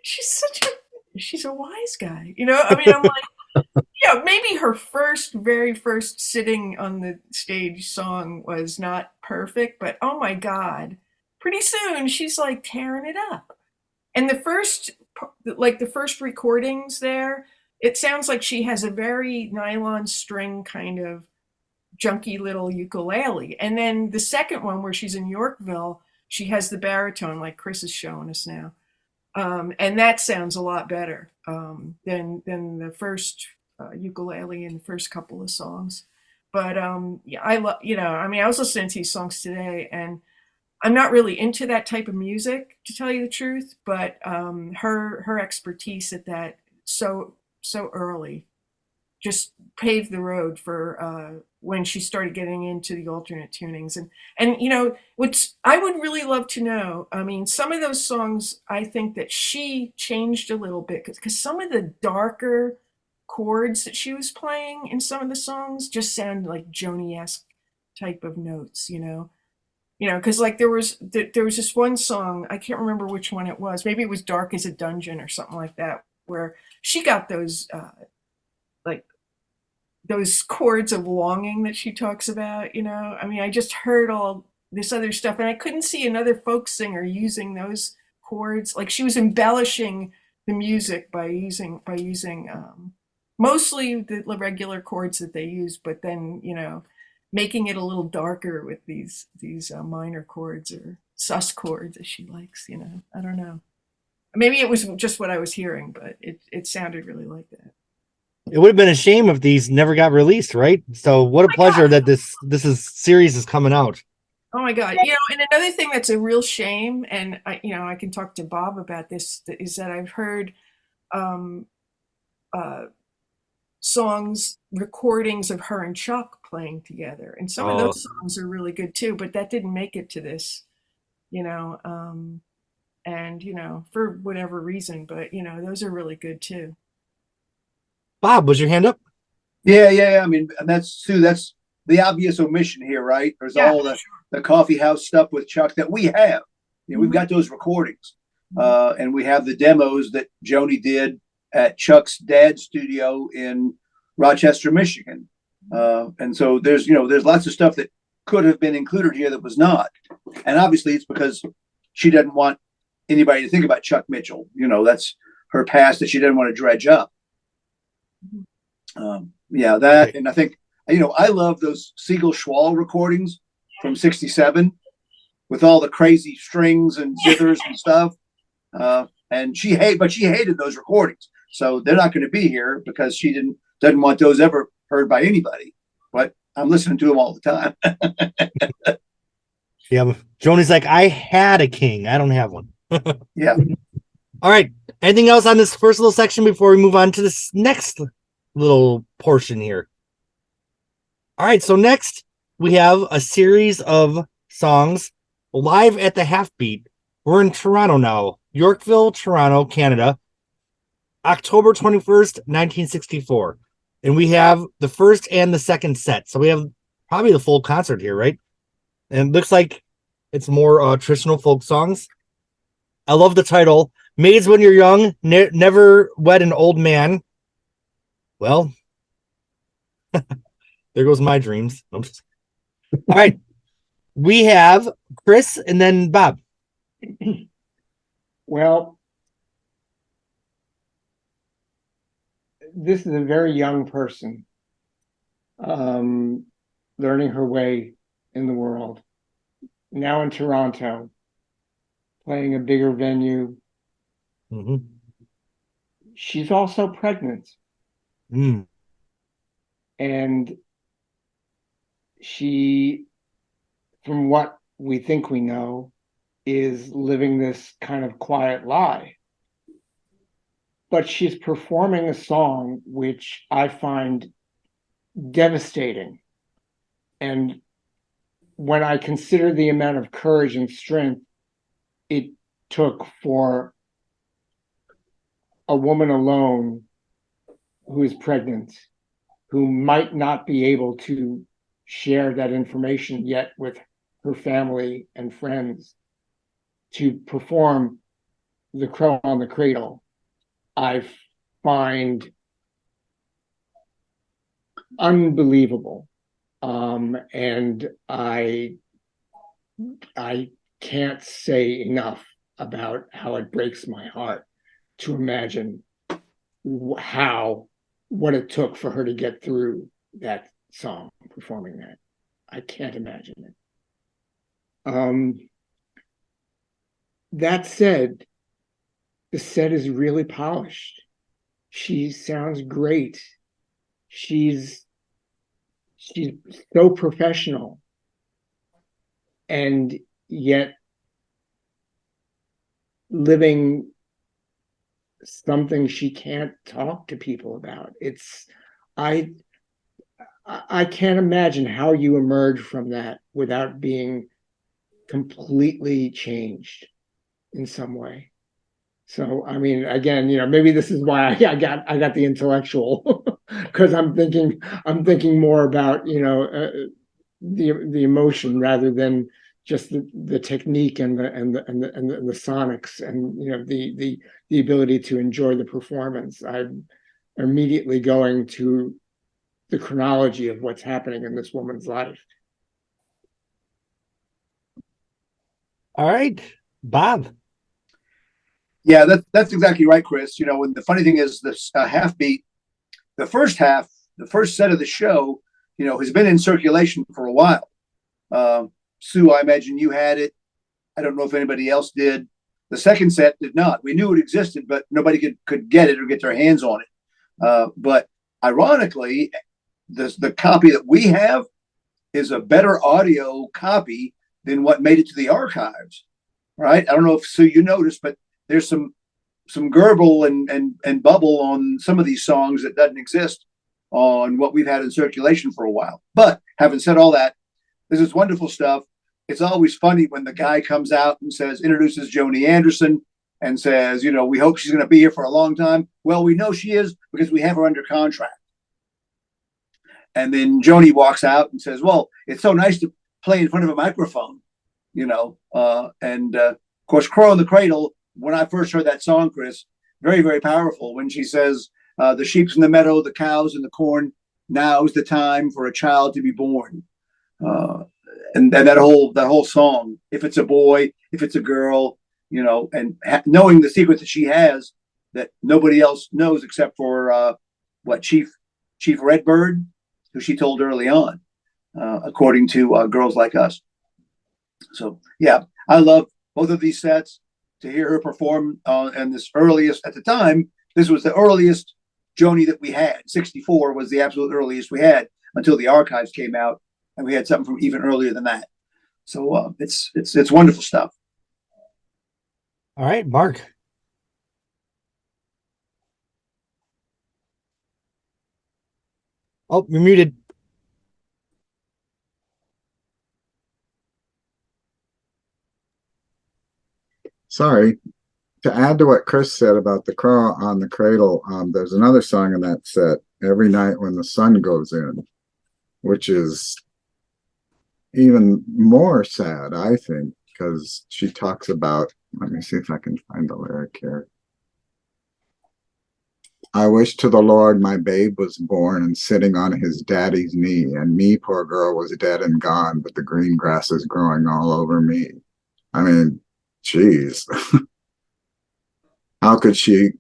she's a wise guy. I mean, I'm like, maybe her very first sitting on the stage song was not perfect, but oh my God, pretty soon she's like tearing it up. And the first recordings there, it sounds like she has a very nylon string kind of junky little ukulele. And then the second one where she's in Yorkville, she has the baritone like Chris is showing us now. And that sounds a lot better than the first ukulele in the first couple of songs. But yeah, I love, I mean, I was listening to these songs today, and I'm not really into that type of music, to tell you the truth. But her expertise at that so early just paved the road for when she started getting into the alternate tunings. And which I would really love to know. I mean, some of those songs I think that she changed a little bit, because some of the darker chords that she was playing in some of the songs just sound like Joni-esque type of notes, because like there was this one song, I can't remember which one it was, maybe it was Dark as a Dungeon or something like that, where she got those like those chords of longing that she talks about. I mean, I just heard all this other stuff, and I couldn't see another folk singer using those chords. Like, she was embellishing the music by using mostly the regular chords that they use, but then making it a little darker with these minor chords, or sus chords as she likes. I don't know, maybe it was just what I was hearing, but it sounded really like that. It would have been a shame if these never got released, right? So what a pleasure that this series is coming out. Oh my God. And another thing that's a real shame, and I can talk to Bob about this, is that I've heard recordings of her and Chuck playing together. And some of those songs are really good too, but that didn't make it to this, and for whatever reason, but those are really good too. Bob, was your hand up? Yeah. I mean, that's the obvious omission here, right? There's all the coffee house stuff with Chuck that we have. We've got those recordings, and we have the demos that Joni did at Chuck's dad's studio in Rochester, Michigan. And so there's lots of stuff that could have been included here that was not. And obviously it's because she doesn't want anybody to think about Chuck Mitchell. That's her past that she didn't want to dredge up. And I think, I love those Siegel Schwall recordings from '67 with all the crazy strings and zithers and stuff. And she hated those recordings. So they're not going to be here because she doesn't want those ever heard by anybody. But I'm listening to them all the time. Yeah. Joni's like, I had a king. I don't have one. Yeah. All right. Anything else on this first little section before we move on to this next little portion here? All right. So next we have a series of songs live at the Half Beat. We're in Toronto now, Yorkville, Toronto, Canada, October 21st, 1964. And we have the first and the second set. So we have probably the full concert here, right? And it looks like it's more traditional folk songs. I love the title, Maids When You're Young, Never Wed an Old Man. Well, there goes my dreams. All right. We have Chris and then Bob. Well, this is a very young person learning her way in the world. Now in Toronto, playing a bigger venue. Mm-hmm. She's also pregnant. Mm. And she, from what we think we know, is living this kind of quiet lie. But she's performing a song which I find devastating. And when I consider the amount of courage and strength it took for a woman alone who is pregnant, who might not be able to share that information yet with her family and friends, to perform The Crow on the Cradle, I find unbelievable. And I can't say enough about how it breaks my heart to imagine how what it took for her to get through that song, performing that. I can't imagine it. That said, the set is really polished. She sounds great. She's so professional, and yet living something she can't talk to people about. I can't imagine how you emerge from that without being completely changed in some way. So, I mean, again, maybe this is why I got the intellectual, because I'm thinking more about, the emotion rather than just the technique and the sonics and, the ability to enjoy the performance. I'm immediately going to the chronology of what's happening in this woman's life. All right, Bob. Yeah, that's exactly right, Chris. When the funny thing is, this half beat, the first set of the show, has been in circulation for a while. Sue, I imagine you had it. I don't know if anybody else did. The second set did not. We knew it existed, but nobody could get it or get their hands on it. But ironically, the copy that we have is a better audio copy than what made it to the archives. Right? I don't know if Sue, you noticed, but there's some gurgle and bubble on some of these songs that doesn't exist on what we've had in circulation for a while. But having said all that, this is wonderful stuff. It's always funny when the guy comes out and introduces Joni Anderson and says, we hope she's going to be here for a long time. Well, we know she is because we have her under contract. And then Joni walks out and says, well, it's so nice to play in front of a microphone, and of course, Crow in the Cradle, when I first heard that song, Chris, very, very powerful when she says, the sheep's in the meadow, the cows in the corn, now's the time for a child to be born. And that whole song, if it's a boy, if it's a girl, and knowing the secret that she has that nobody else knows except for Chief Redbird, who she told early on, according to Girls Like Us. So, yeah, I love both of these sets. To hear her perform and this earliest, at the time, this was the earliest Joni that we had. 64 was the absolute earliest we had until the archives came out, and we had something from even earlier than that. So it's wonderful stuff. All right, Mark. Oh, you're muted. Sorry. To add to what Chris said about the Crow on the Cradle, there's another song in that set, Every Night When the Sun Goes In, which is even more sad, I think, because she talks about, let me see if I can find the lyric here. I wish to the Lord my babe was born and sitting on his daddy's knee, and me, poor girl, was dead and gone, but the green grass is growing all over me. I mean, geez. How could she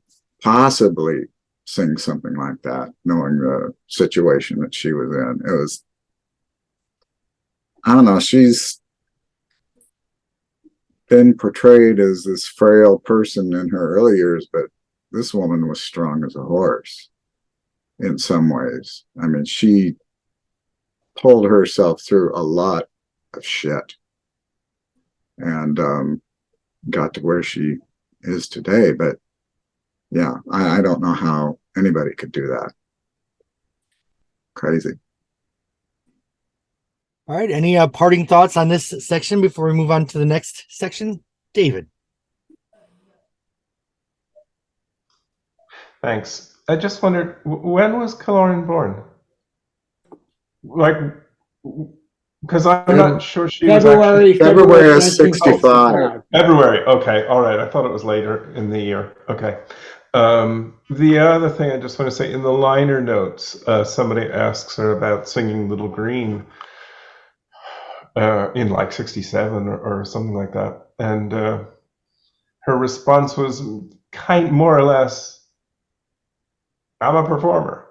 possibly sing something like that, knowing the situation that she was in? It was, I don't know, she's been portrayed as this frail person in her early years, but this woman was strong as a horse in some ways. I mean, she pulled herself through a lot of shit and got to where she is today. But yeah, I don't know how anybody could do that. Crazy. All right, any parting thoughts on this section before we move on to the next section? David. Thanks. I just wondered, when was Kaloran born? Like, because I'm not sure she was actually... February of 65. February, okay, all right. I thought it was later in the year. Okay. The other thing I just want to say, in the liner notes, somebody asks her about singing Little Green in like 67 or something like that. And her response was more or less, I'm a performer.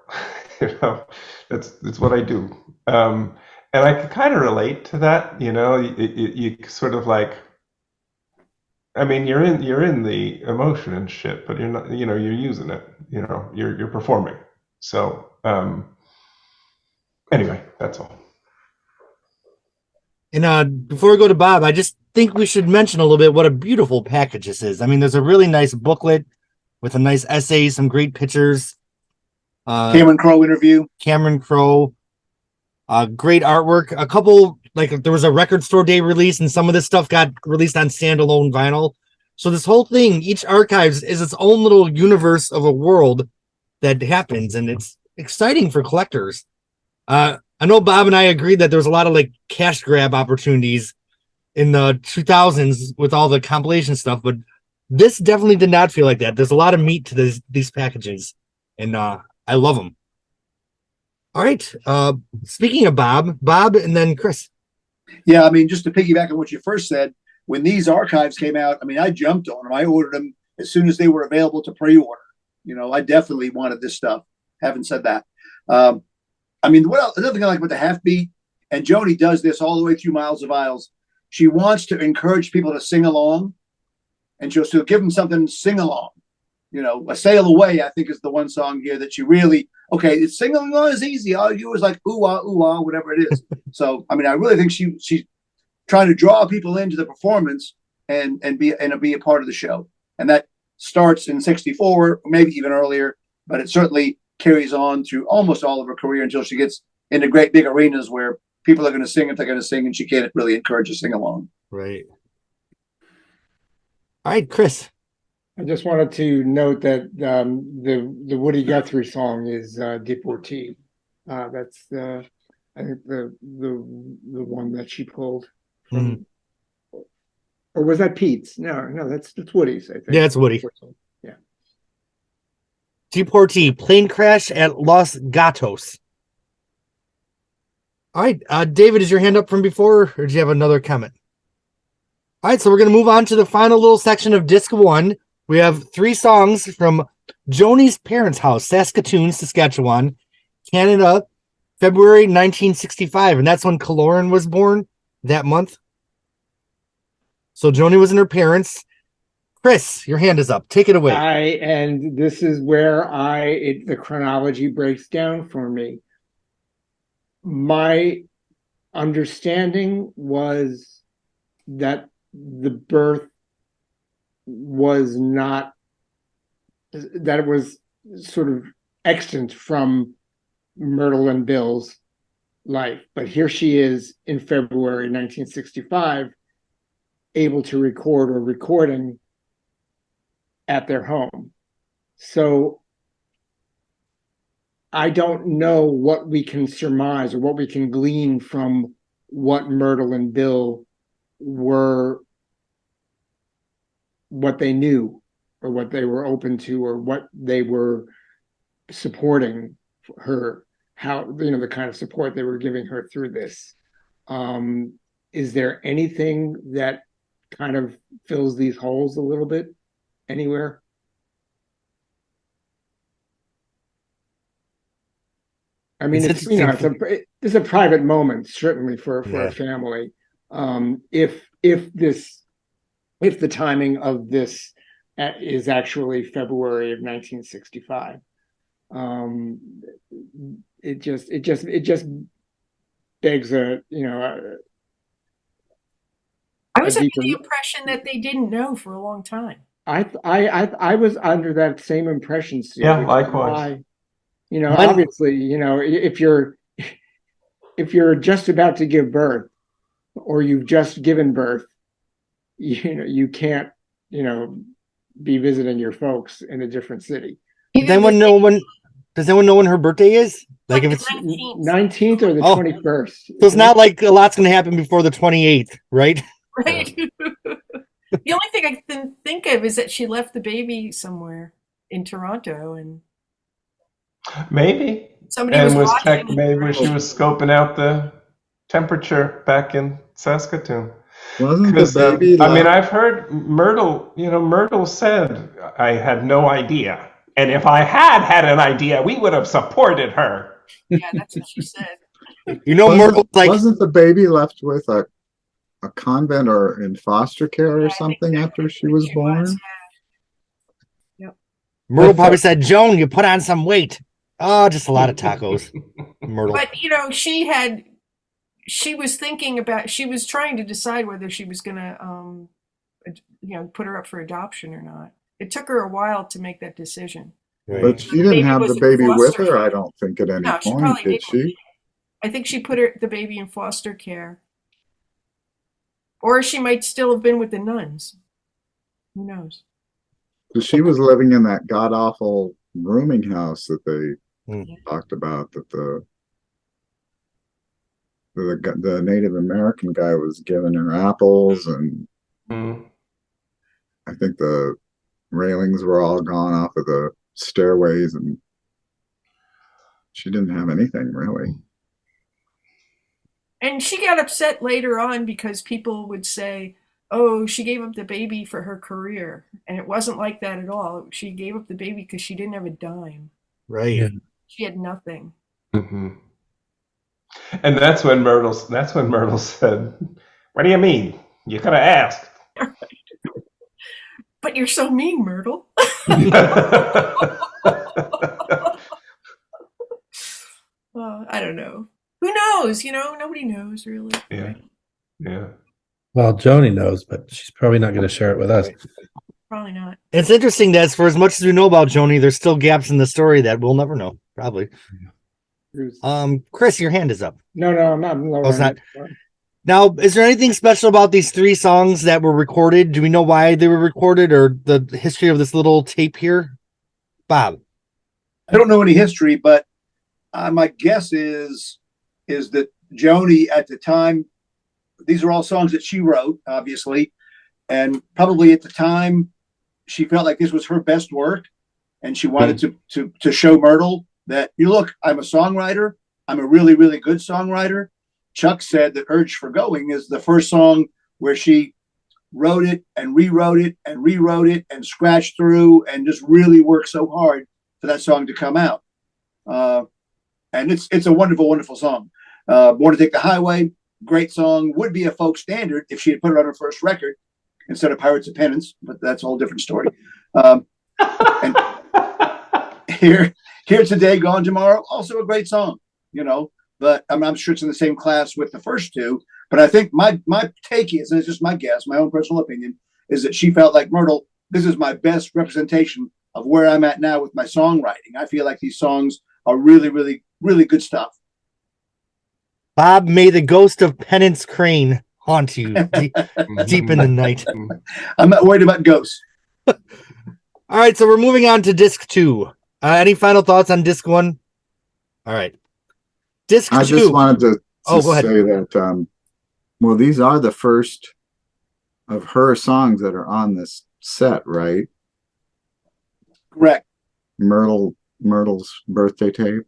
You know, that's what I do. And I can kind of relate to that. You know, you sort of like, I mean, you're in the emotion and shit, but you're not. You know, you're using it. You know, you're performing. So anyway, that's all. And before we go to Bob, I just think we should mention a little bit what a beautiful package this is. I mean, there's a really nice booklet with a nice essay, some great pictures. Cameron Crowe interview. Cameron Crowe. Great artwork. A couple, like there was a record store day release, and some of this stuff got released on standalone vinyl. So this whole thing, each archives is its own little universe of a world that happens, and it's exciting for collectors. I know Bob and I agreed that there was a lot of like cash grab opportunities in the 2000s with all the compilation stuff, but this definitely did not feel like that. There's a lot of meat to these packages, and I love them. All right. Speaking of Bob, and then Chris. Yeah, I mean, just to piggyback on what you first said, when these archives came out, I mean, I jumped on them. I ordered them as soon as they were available to pre-order. You know, I definitely wanted this stuff. Haven't said that. I mean, another thing I like about the half beat, and Joni does this all the way through Miles of Isles. She wants to encourage people to sing along, and she'll give them something to sing along. You know, A Sail Away, I think, is the one song here that you really, okay, singing along is easy. All you do is like, ooh, ah, whatever it is. So, I mean, I really think she's trying to draw people into the performance and be a part of the show. And that starts in 64, maybe even earlier, but it certainly carries on through almost all of her career until she gets into great big arenas where people are going to sing if they're going to sing, and she can't really encourage a sing along. Right. All right, Chris. I just wanted to note that the Woody Guthrie song is Deportee. That's I think the one that she pulled from, or was that Pete's? No, that's Woody's. I think. Yeah, it's Woody. Yeah. Deportee, plane crash at Los Gatos. All right, David, is your hand up from before, or do you have another comment? All right, so we're going to move on to the final little section of Disc 1. We have 3 songs from Joni's parents' house, Saskatoon, Saskatchewan, Canada, February 1965. And that's when Kaloran was born that month. So Joni was in her parents. Chris, your hand is up. Take it away. And this is where the chronology breaks down for me. My understanding was that the birth was not, that it was sort of extant from Myrtle and Bill's life. But here she is in February 1965, able to record or recording at their home. So I don't know what we can surmise or what we can glean from what Myrtle and Bill were, what they knew or what they were open to or what they were supporting her, how, the kind of support they were giving her through this. Is there anything that kind of fills these holes a little bit anywhere? I mean, it's a private moment, certainly for a family. If the timing of this is actually February of 1965, it just begs I was under the impression that they didn't know for a long time. I was under that same impression, Steve. Yeah, likewise. Obviously, if you're just about to give birth or you've just given birth, you can't, be visiting your folks in a different city. Does anyone know when her birthday is? Like if it's 19th or the 21st. So it's not like a lot's going to happen before the 28th, right? Right. The only thing I can think of is that she left the baby somewhere in Toronto, and maybe somebody was watching. Maybe she was scoping out the temperature back in Saskatoon. Wasn't the baby? I mean, I've heard Myrtle. Myrtle said I had no idea. And if I had an idea, we would have supported her. Yeah, that's what she said. You know, Myrtle's like, wasn't the baby left with a convent or in foster care or something after she was born? Yep. Myrtle probably said, Joan, you put on some weight. Oh, just a lot of tacos. Myrtle. But she was thinking about, she was trying to decide whether she was gonna put her up for adoption or not. It took her a while to make that decision. But she didn't have the baby with her, I don't think, at any point, did she? I think she put the baby in foster care. Or she might still have been with the nuns. Who knows? Because she was living in that god-awful rooming house that they talked about, that the Native American guy was giving her apples, and I think the railings were all gone off of the stairways, and she didn't have anything really. And she got upset later on because people would say, oh, she gave up the baby for her career. And it wasn't like that at all. She gave up the baby because she didn't have a dime. Right. Yeah. She had nothing. Mm-hmm. And that's when Myrtle said, what do you mean? You could have asked. But you're so mean, Myrtle. I don't know. Who knows? Nobody knows really. Yeah. Yeah. Well, Joni knows, but she's probably not going to share it with us. Probably not. It's interesting that for as much as we know about Joni, there's still gaps in the story that we'll never know, probably. Chris, your hand is up. No, I'm not. Oh, it's not. Now, is there anything special about these 3 songs that were recorded? Do we know why they were recorded or the history of this little tape here? Bob? I don't know any history, but my guess is that Joni at the time, these are all songs that she wrote, obviously, and probably at the time she felt like this was her best work, and she wanted to show Myrtle that, look, I'm a songwriter. I'm a really, really good songwriter. Chuck said that Urge for Going is the first song where she wrote it and rewrote it and rewrote it and scratched through and just really worked so hard for that song to come out. And it's a wonderful, wonderful song. Born to Take the Highway, great song. Would be a folk standard if she had put it on her first record instead of Pirates of Penance, but that's a whole different story. And Here Today, Gone Tomorrow, also a great song, but I'm sure it's in the same class with the first 2. But I think my take is, and it's just my guess, my own personal opinion, is that she felt like, Myrtle, this is my best representation of where I'm at now with my songwriting. I feel like these songs are really, really, really good stuff. Bob, may the ghost of Penance Crane haunt you deep in the night. I'm not worried about ghosts. All right, so we're moving on to disc 2. Any final thoughts on disc 1? All right. Disc 2. I just wanted to go ahead. say that, well, these are the first of her songs that are on this set, right? Correct. Myrtle's birthday tape.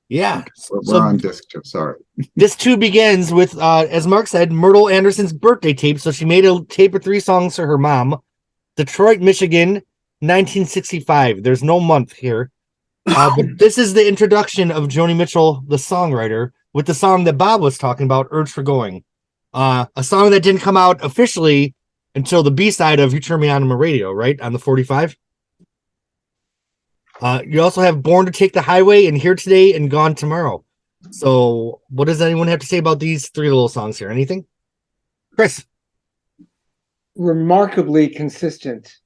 Yeah. We're on disc 2, sorry. Disc 2 begins with, as Mark said, Myrtle Anderson's birthday tape. So she made a tape of 3 songs for her mom. Detroit, Michigan, 1965. There's no month here. But this is the introduction of Joni Mitchell, the songwriter, with the song that Bob was talking about, Urge for Going. A song that didn't come out officially until the B-side of You Turn Me On my radio, right? On the 45. You also have Born to Take the Highway and Here Today and Gone Tomorrow. So what does anyone have to say about these 3 little songs here? Anything? Chris? Remarkably consistent.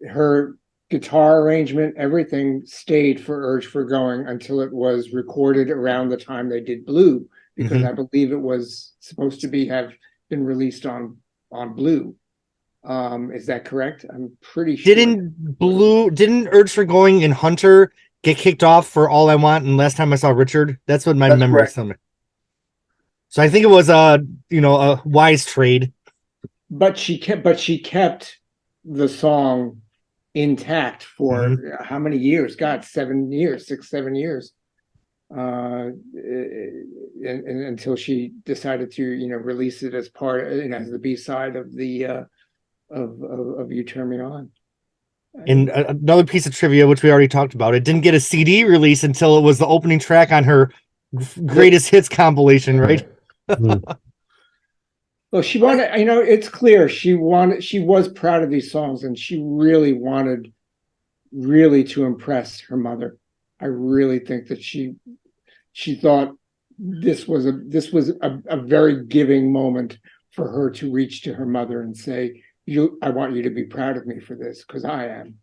Her guitar arrangement, everything stayed for Urge for Going until it was recorded around the time they did Blue, because I believe it was supposed to have been released on Blue. Is that correct? I'm pretty sure. Didn't Urge for Going and Hunter get kicked off for All I Want and Last Time I Saw Richard? That's what my memory is telling me. So I think it was a wise trade. But she kept the song intact for how many years? God, 7 years, 6, 7 years. Until she decided to, release it as part, as the B-side of the of You Turn Me On. And another piece of trivia, which we already talked about, it didn't get a CD release until it was the opening track on her greatest hits compilation, right? Well, she wanted, it's clear she was proud of these songs, and she really wanted to impress her mother. I really think that she thought this was a very giving moment for her to reach to her mother and say, I want you to be proud of me for this, because I am.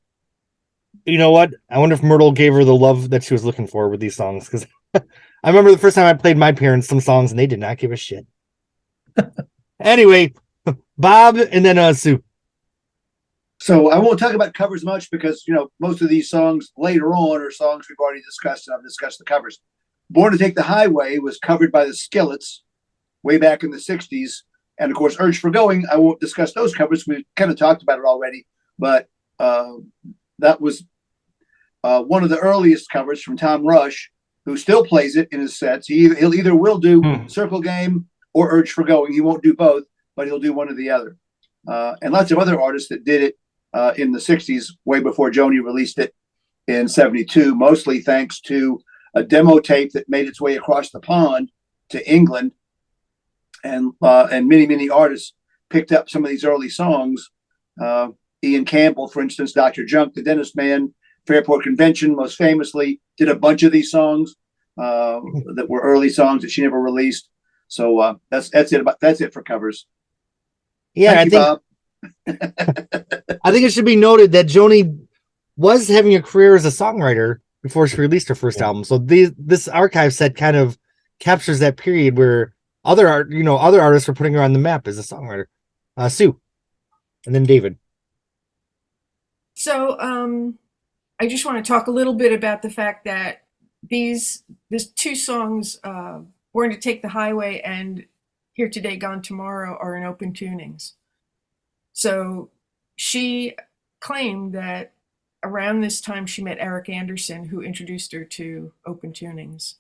You know what? I wonder if Myrtle gave her the love that she was looking for with these songs, because I remember the first time I played my parents some songs and they did not give a shit. Anyway, Bob and then Sue. So I won't talk about covers much because, most of these songs later on are songs we've already discussed, and I've discussed the covers. Born to Take the Highway was covered by the Skillets way back in the 60s. And, of course, Urge for Going, I won't discuss those covers. We kind of talked about it already. But that was one of the earliest covers from Tom Rush, who still plays it in his sets. He'll either will do Circle Game or Urge for Going. He won't do both, but he'll do one or the other. And lots of other artists that did it in the 60s, way before Joni released it in 72, mostly thanks to a demo tape that made its way across the pond to England. And many, many artists picked up some of these early songs. Ian Campbell, for instance, Dr. Junk, The Dentist Man, Fairport Convention, most famously, did a bunch of these songs that were early songs that she never released. So that's it. That's it for covers. Yeah, Thank you, Bob. I think it should be noted that Joni was having a career as a songwriter before she released her first album. So this archive set kind of captures that period where other artists were putting her on the map as a songwriter. Sue, and then David. So I just want to talk a little bit about the fact that these two songs, Born to Take the Highway and Here Today, Gone Tomorrow, are in open tunings. So she claimed that around this time she met Eric Anderson, who introduced her to open tunings.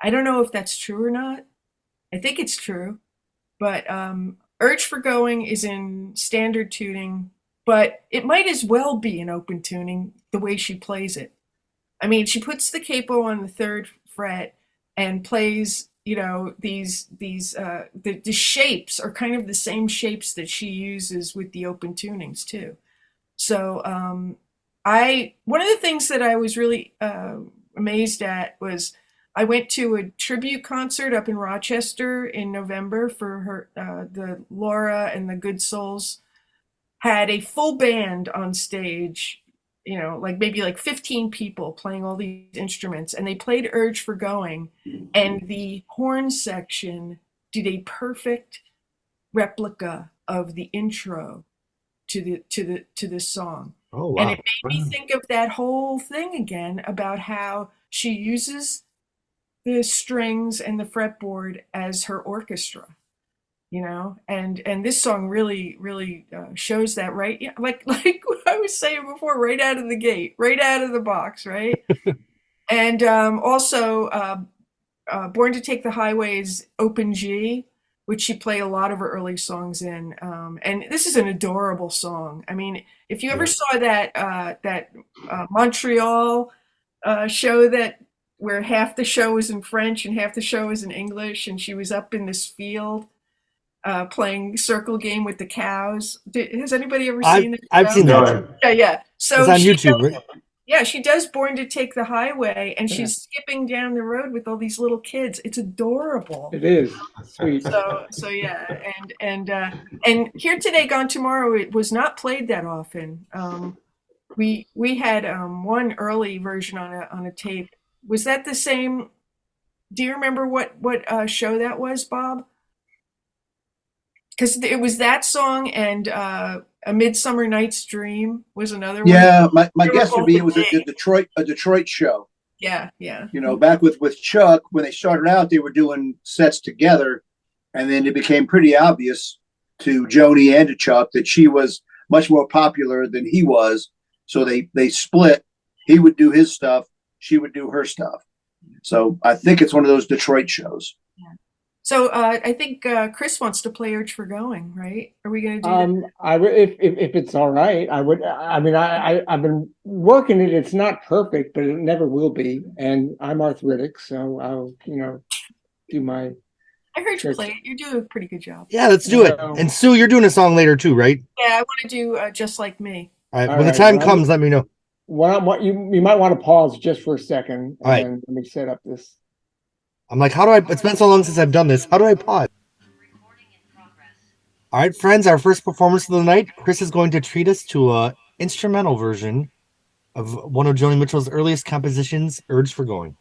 I don't know if that's true or not. I think it's true, but Urge for Going is in standard tuning, but it might as well be in open tuning the way she plays it. I mean, she puts the capo on the third fret and plays, the shapes are kind of the same shapes that she uses with the open tunings too. So one of the things that I was really amazed at was I went to a tribute concert up in Rochester in November for her. The Laura and the Good Souls had a full band on stage, maybe 15 people playing all these instruments, and they played Urge for Going, and the horn section did a perfect replica of the intro to this song. Oh, wow. And it made me think of that whole thing again about how she uses the strings and the fretboard as her orchestra, and this song really, really shows that, right? Yeah, like what I was saying before, right out of the gate, right out of the box, right? And also, Born to Take the Highway is open G, which she played a lot of her early songs in. And this is an adorable song. I mean, if you ever saw that Montreal show where half the show was in French and half the show was in English, and she was up in this field playing circle game with the cows. Has anybody ever seen it? I've seen that. Yeah. So it's on YouTube, right? Yeah, she does Born to Take the Highway, and she's skipping down the road with all these little kids. It's adorable. It is sweet. So yeah, and Here Today, Gone Tomorrow, it was not played that often. We had one early version on a tape. Was that the same? Do you remember what show that was, Bob? Because it was that song and A Midsummer Night's Dream was another one. Yeah, my guess would be it was a Detroit show. Yeah. Back with Chuck, when they started out, they were doing sets together, and then it became pretty obvious to Joni and to Chuck that she was much more popular than he was. So they split. He would do his stuff, she would do her stuff. So I think it's one of those Detroit shows. Yeah. So I think Chris wants to play Urge for Going, right? Are we going to do that? I would, if it's all right, I would. I mean, I've been working it. It's not perfect, but it never will be. And I'm arthritic, so I'll do my. I heard you play it. You do a pretty good job. Yeah, let's do it. And Sue, you're doing a song later too, right? Yeah, I want to do Just Like Me. All right. When the time comes, let me know. What you might want to pause just for a second and let me set up this. I'm like, how do I? It's been so long since I've done this. How do I pause? All right, friends, our first performance of the night. Chris is going to treat us to a instrumental version of one of Joni Mitchell's earliest compositions, Urge for Going.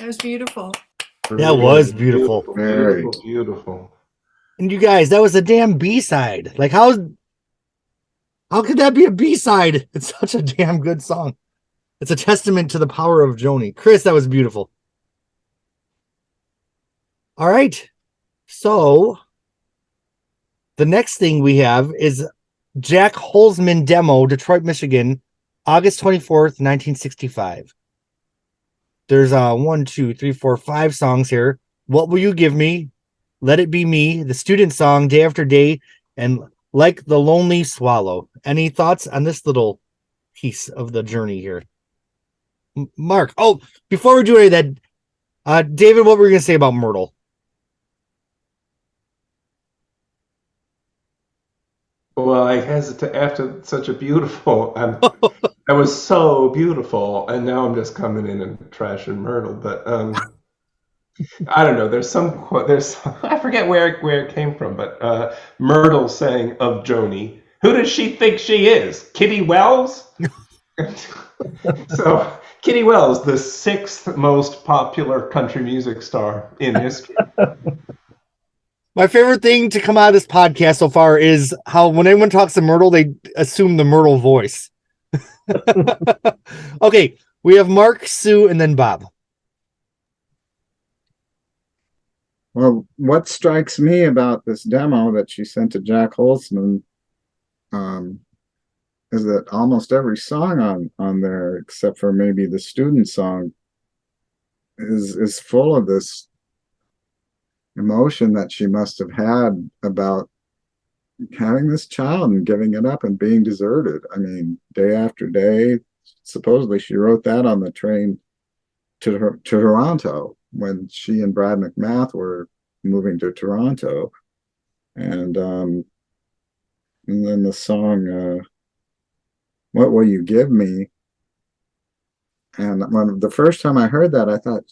was beautiful. That was beautiful. Beautiful, beautiful. And you guys, that was a damn B-side. Like, how could that be a B-side? It's such a damn good song. It's a testament to the power of Joni. Chris, that was beautiful. All right. So the next thing we have is Jack Holzman demo, Detroit, Michigan, August 24th, 1965. There's 1, 2, 3, 4, 5 songs here. What Will You Give Me? Let It Be Me, the student song, Day After Day, and Like the Lonely Swallow. Any thoughts on this little piece of the journey here? Mark. Oh, before we do any of that, David, what were you going to say about Myrtle? Well, I hesitate after such a beautiful. That was so beautiful, and now I'm just coming in and trashing Myrtle. But I don't know. There's I forget where it came from, but Myrtle saying of Joni, "Who does she think she is? Kitty Wells?" So Kitty Wells, the 6th most popular country music star in history. My favorite thing to come out of this podcast so far is how when anyone talks to Myrtle, they assume the Myrtle voice. Okay, we have Mark, Sue, and then Bob. Well, what strikes me about this demo that she sent to Jack Holzman is that almost every song on there, except for maybe the student song, is full of this emotion that she must have had about having this child and giving it up and being deserted. I mean, day after day. Supposedly she wrote that on the train to Toronto when she and Brad McMath were moving to Toronto. And then the song What Will You Give Me? And when the first time I heard that, I thought,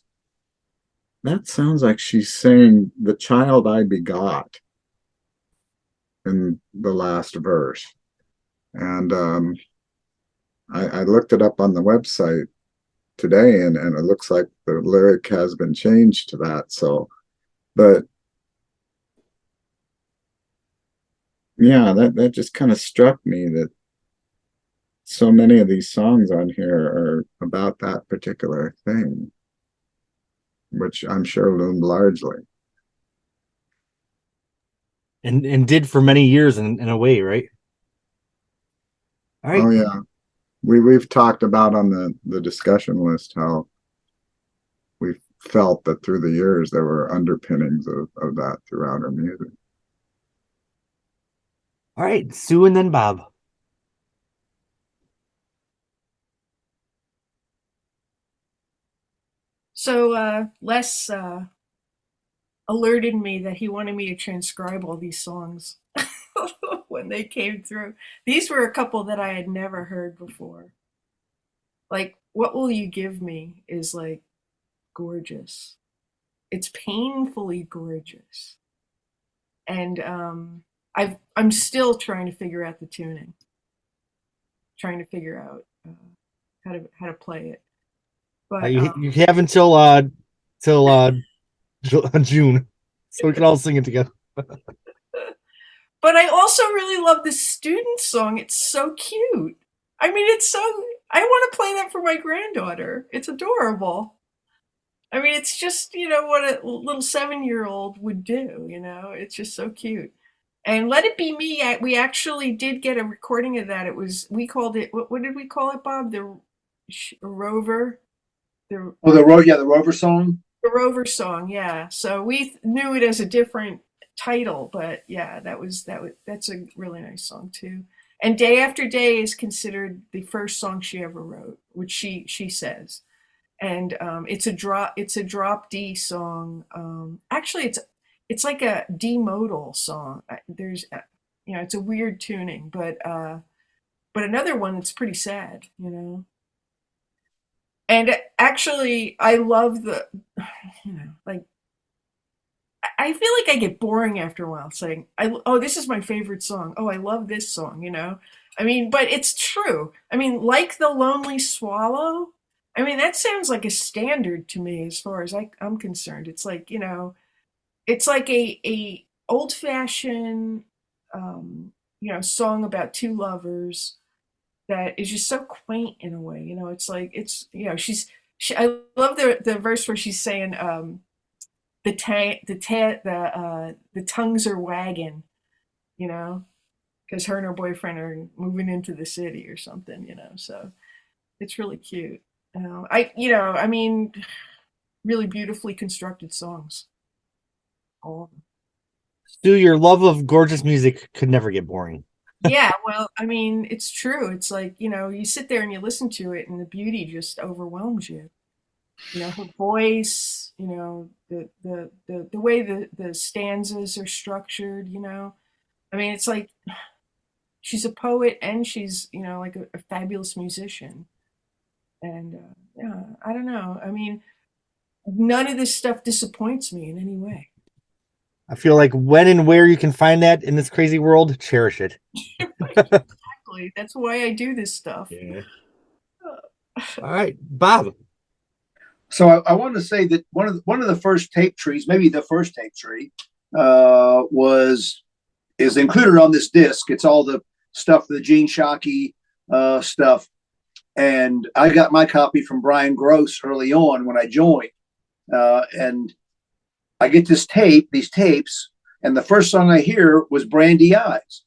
that sounds like she's saying the child I begot in the last verse. And I looked it up on the website today, and it looks like the lyric has been changed to that. So, but yeah, that just kind of struck me that so many of these songs on here are about that particular thing, which I'm sure loomed largely. And did for many years in a way, right? All right. Oh yeah. We've talked about on the discussion list how we felt that through the years there were underpinnings of that throughout her music. All right, Sue and then Bob. So Les alerted me that he wanted me to transcribe all these songs when they came through. These were a couple that I had never heard before. Like, What Will You Give Me is like gorgeous. It's painfully gorgeous. And I'm still trying to figure out the tuning. Trying to figure out how to play it. But You have until June, so we can all sing it together. But I also really love the student song. It's so cute. I mean, I want to play that for my granddaughter. It's adorable. I mean, it's just, what a little 7-year-old would do, It's just so cute. And Let It Be Me, we actually did get a recording of that. We called it, what did we call it, Bob? The Rover? The Rover song? The Rover song, yeah. So we knew it as a different title, but yeah, that's a really nice song too. And Day After Day is considered the first song she ever wrote, which she says. And it's a drop D song. Actually, it's like a D modal song. There's it's a weird tuning, but another one that's pretty sad, And actually, I love the, like, I feel like I get boring after a while saying, this is my favorite song. Oh, I love this song, I mean, but it's true. I mean, Like the Lonely Swallow, I mean, that sounds like a standard to me as far as I'm concerned. It's like, it's like a old fashioned, song about two lovers that is just so quaint in a way. It's like, I love the verse where she's saying, the tongues are wagging, because her and her boyfriend are moving into the city or something, so it's really cute. I mean, really beautifully constructed songs. All of them. Stu, your love of gorgeous music could never get boring. Yeah, well, I mean, it's true. It's like, you sit there and you listen to it and the beauty just overwhelms you. Her voice, the way the stanzas are structured, I mean, it's like she's a poet and she's, like a fabulous musician. And yeah, I don't know. I mean, none of this stuff disappoints me in any way. I feel like when and where you can find that in this crazy world, cherish it. Exactly. That's why I do this stuff. Yeah. All right, Bob. So I wanted to say that one of the first tape trees, maybe the first tape tree, is included on this disc. It's all the stuff, the Gene Shockey stuff, and I got my copy from Brian Gross early on when I joined, and I get these tapes, and the first song I hear was Brandy Eyes.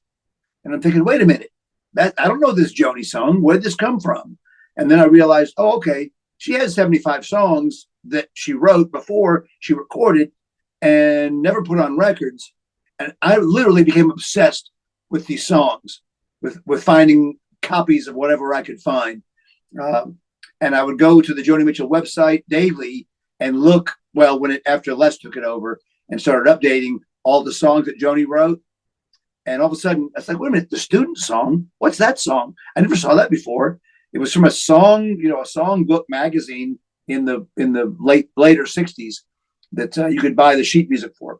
And I'm thinking, wait a minute, I don't know this Joni song. Where did this come from? And then I realized, oh, okay, she has 75 songs that she wrote before she recorded and never put on records. And I literally became obsessed with these songs, with finding copies of whatever I could find. And I would go to the Joni Mitchell website daily and look, after Les took it over and started updating all the songs that Joni wrote. And all of a sudden, I was like, wait a minute, the Student song? What's that song? I never saw that before. It was from a songbook magazine in the later 60s that you could buy the sheet music for.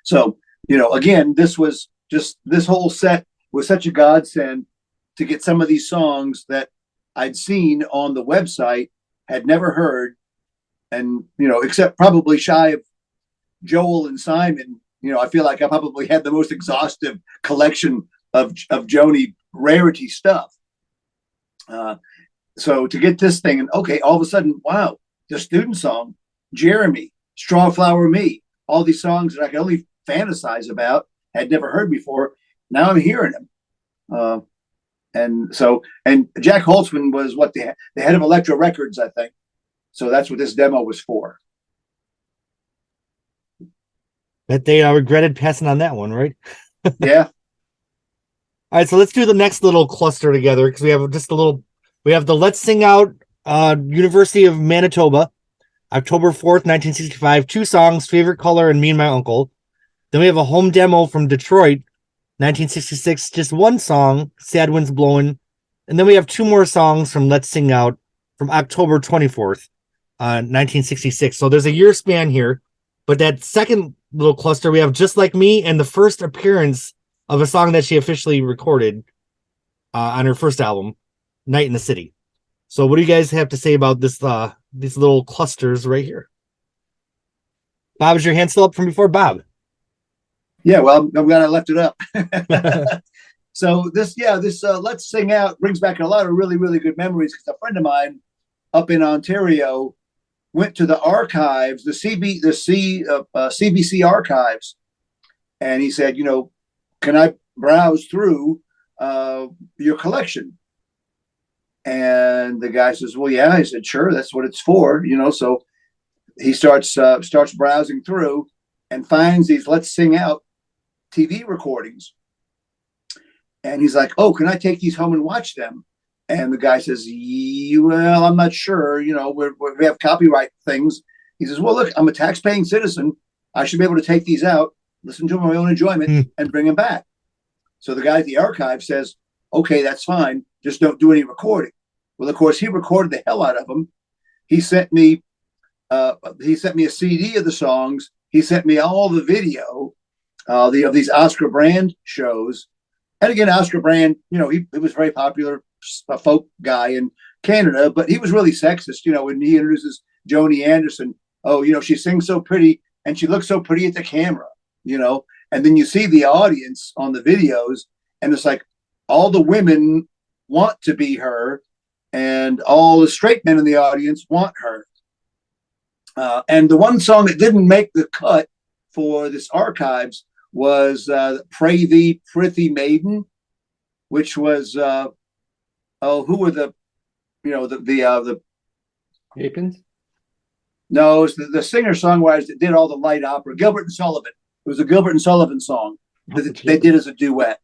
So, again, this whole set was such a godsend to get some of these songs that I'd seen on the website, had never heard, and, except probably shy of Joel and Simon, I feel like I probably had the most exhaustive collection of Joni rarity stuff. So to get this thing, and okay, all of a sudden, wow, the Student song, Jeremy, Strawflower Me, all these songs that I could only fantasize about, had never heard before. Now I'm hearing them. And Jack Holtzman was the head of Elektra Records, I think. So that's what this demo was for. Bet they regretted passing on that one, right? Yeah. All right, so let's do the next little cluster together because we have the Let's Sing Out University of Manitoba, October 4th, 1965, 2 songs, Favorite Color and Me and My Uncle. Then we have a home demo from Detroit, 1966, just 1 song, Sad Winds Blowing. And then we have 2 more songs from Let's Sing Out from October 24th, 1966. So there's a year span here. But that second little cluster, we have Just Like Me and the first appearance of a song that she officially recorded on her first album, Night in the City. So what do you guys have to say about this? These little clusters right here? Bob, is your hand still up from before? Bob? Yeah, well, I'm glad I left it up. So this Let's Sing Out brings back a lot of really, really good memories because a friend of mine up in Ontario went to the archives, the CBC archives, and he said, can I browse through your collection? And the guy says, well, yeah. I said, sure, that's what it's for, So he starts browsing through and finds these Let's Sing Out TV recordings. And he's like, oh, can I take these home and watch them? And the guy says, well, I'm not sure. We have copyright things. He says, well, look, I'm a tax-paying citizen. I should be able to take these out, listen to them for my own enjoyment, and bring them back. So the guy at the archive says, okay, that's fine. Just don't do any recording. Well, of course, he recorded the hell out of them. He sent me a CD of the songs. He sent me all the video of these Oscar Brand shows. And again, Oscar Brand, he was very popular, a folk guy, and Canada, but he was really sexist, when he introduces Joni Anderson. Oh, she sings so pretty and she looks so pretty at the camera, and then you see the audience on the videos and it's like all the women want to be her and all the straight men in the audience want her. And the one song that didn't make the cut for this archives was Pray Thee, Prithee Maiden, which was, who were the Apins? No, it's the singer-songwriters that did all the light opera, Gilbert and Sullivan. It was a Gilbert and Sullivan song that they did as a duet.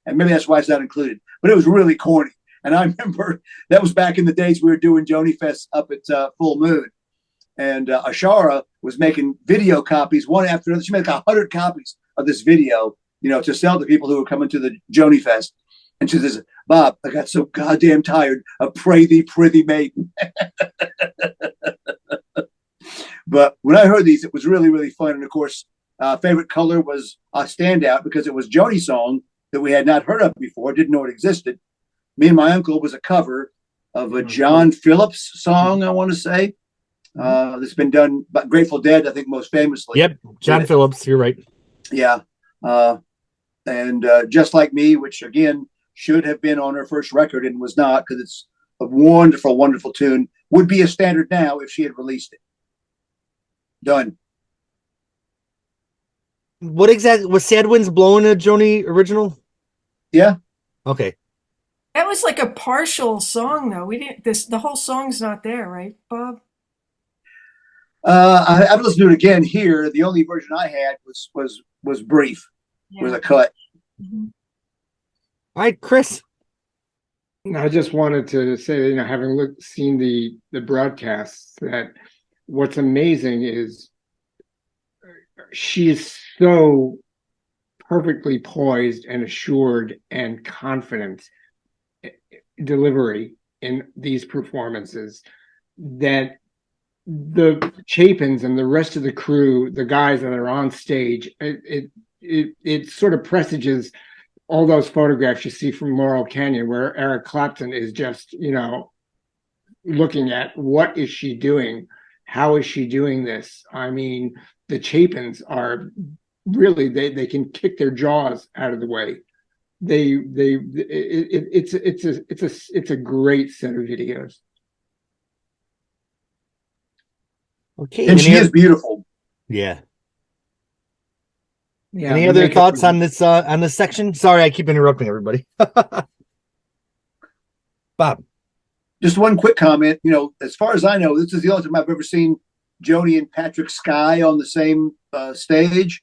And maybe that's why it's not included. But it was really corny. And I remember that was back in the days we were doing Joni Fest up at Full Moon. And Ashara was making video copies one after another. She made like 100 copies of this video, to sell to people who were coming to the Joni Fest. And she says, Bob, I got so goddamn tired of Pray Thee, Prithee Maiden. But when I heard these, it was really, really fun. And of course, favorite color was a standout because it was Joni's song that we had not heard of before, didn't know it existed. Me and My Uncle was a cover of a John Phillips song, I want to say. That's been done by Grateful Dead, I think, most famously. Yep, John Phillips, you're right. Yeah. And Just Like Me, which, again, should have been on her first record and was not because it's a wonderful, wonderful tune. Would be a standard now if she had released it. Done. What exactly was Sad Winds Blowing a Joni original? Yeah. Okay. That was like a partial song, though. We didn't. The whole song's not there, right, Bob? I've listened to it again here. The only version I had was brief, with a cut. Mm-hmm. All right, Chris. I just wanted to say, having seen the broadcasts, that what's amazing is she is so perfectly poised and assured and confident delivery in these performances that the Chapins and the rest of the crew, the guys that are on stage, it sort of presages all those photographs you see from Laurel Canyon where Eric Clapton is just, looking at what is she doing? How is she doing this? I mean, the Chapins are really, they can kick their jaws out of the way. It's a great set of videos. Okay. And she is beautiful. Yeah. Yeah. Any other thoughts on this section? Sorry, I keep interrupting everybody. Bob. Just one quick comment. As far as I know, this is the only time I've ever seen Joni and Patrick Skye on the same stage,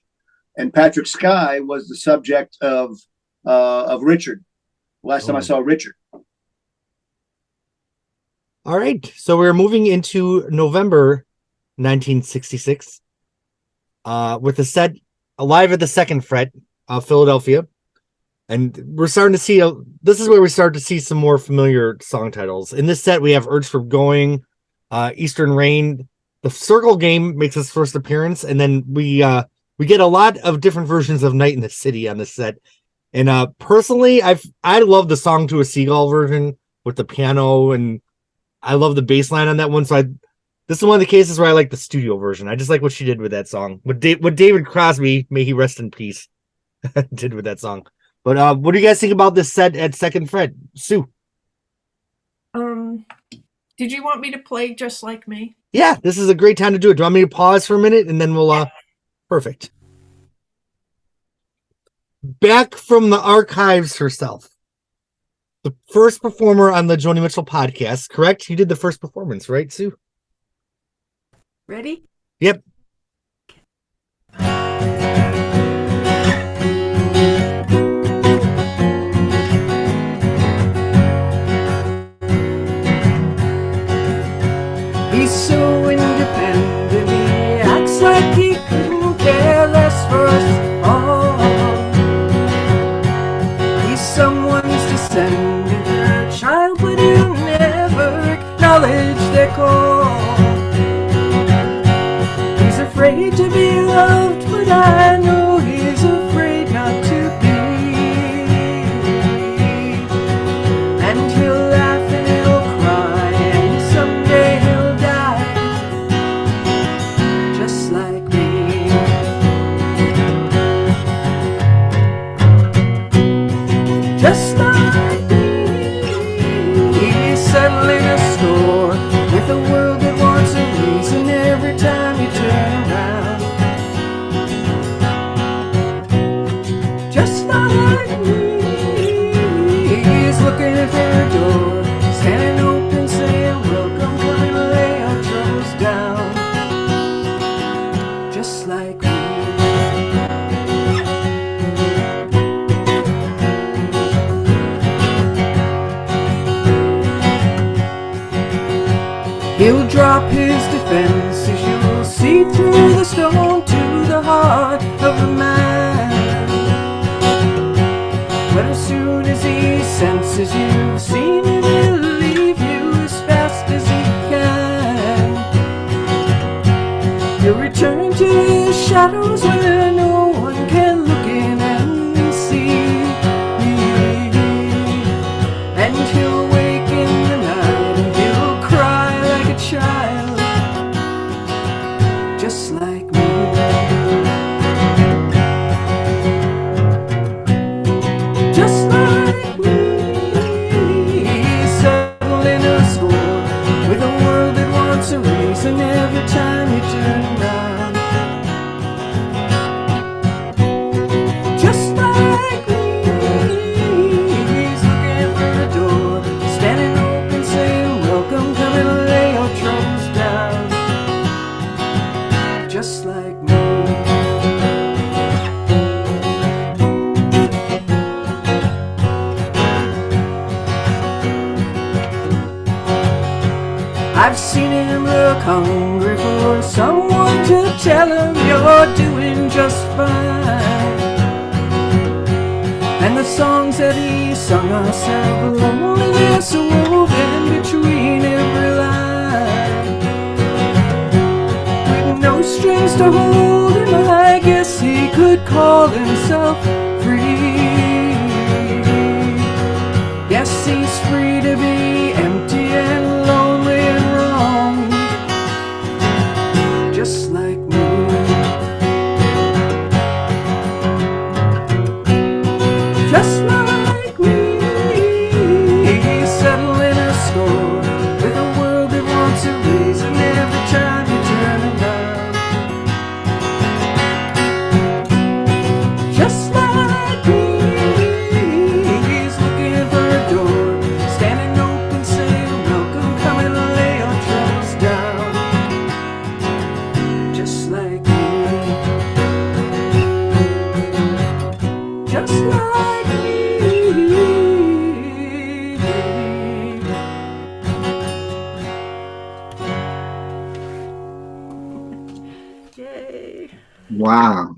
and Patrick Skye was the subject of Richard. Last time I saw Richard. All right, so we're moving into November 1966 with a set Alive at the Second Fret of Philadelphia. And we're starting to see, this is where we start to see some more familiar song titles. In this set, we have Urge for Going, Eastern Rain. The Circle Game makes its first appearance. And then we get a lot of different versions of Night in the City on this set. And personally, I love the Song to a Seagull version with the piano. And I love the bass line on that one. So this is one of the cases where I like the studio version. I just like what she did with that song. What David Crosby, may he rest in peace, did with that song. But what do you guys think about this set at Second Fret? Sue? Did you want me to play Just Like Me? Yeah, this is a great time to do it. Do you want me to pause for a minute and then we'll perfect. Back from the archives herself. The first performer on the Joni Mitchell podcast, correct? You did the first performance, right, Sue? Ready? Yep. He's so independent, he acts like he couldn't care less for us all. He's someone's descendant, a child, but he'll never acknowledge their call. He's afraid to be loved, but I know he's afraid not to be. And he'll laugh and he'll cry just like me. He's looking for a door, standing open, saying, welcome, come and lay our troubles down. Just like me. He'll drop his defenses, you'll see through the stone to the heart of a man. But as soon as he senses you've seen him, he'll leave you as fast as he can. He'll return to his shadows where no one can look in and see. And he'll wake in the night and he'll cry like a child, just like me. Just like me. Settling a score with a world that wants a reason every time you turn around. Just like me. He's looking for a door, standing open, saying, welcome, come and lay your troubles down. Just like me. I've seen him look hungry for someone to tell him you're doing just fine. And the songs that he sung us have loneliness woven between every line. With no strings to hold him, I guess he could call himself free. Yes, he's free to be empty and lonely and wrong, just like me. Just like me. He's settling a score with a world that wants a reason every time you turn around. Just like me. He's looking for a door, standing open, saying, welcome, come and lay your troubles down. Just like me. Just like me. Yay. Wow.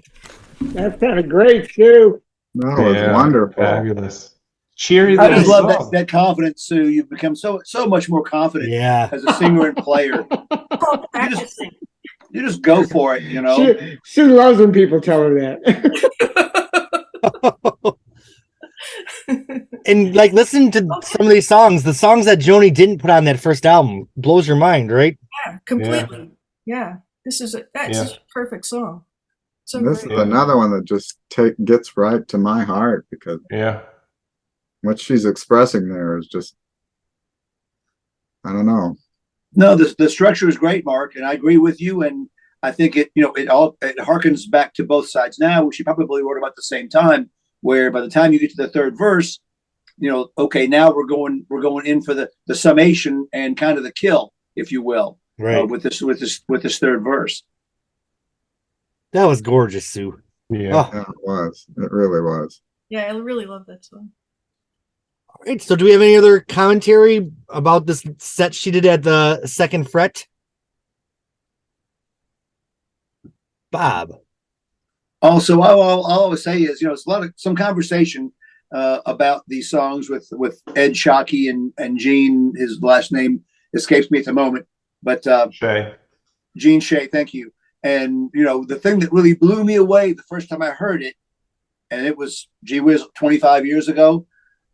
That sounded great, Sue. That was wonderful. Fabulous. Cheery I little just love song. that confidence, Sue. You've become so much more confident Yeah. as a singer and player. Called practicing. You just go for it, you know. Sue loves when people tell her that. And like, listen to some of these songs. The songs that Joni didn't put on that first album blows your mind, right? Yeah, completely. Yeah. That's a perfect song. So This great. is another one that just gets right to my heart, because what she's expressing there is just, I don't know. No, the structure is great, Mark, and I agree with you. And I think it harkens back to Both Sides Now, which she probably wrote about the same time. Where by the time you get to the third verse, okay, now we're going in for the summation and kind of the kill, if you will, right? With this third verse. That was gorgeous, Sue. Yeah, it was. It really was. Yeah, I really love that song. All right. So, do we have any other commentary about this set she did at the second fret? Bob. Also, I'll always say is, it's some conversation about these songs with Ed Shockey and Gene. His last name escapes me at the moment, but Shea. Gene Shea, thank you. And the thing that really blew me away the first time I heard it, and it was, gee whiz, 25 years ago,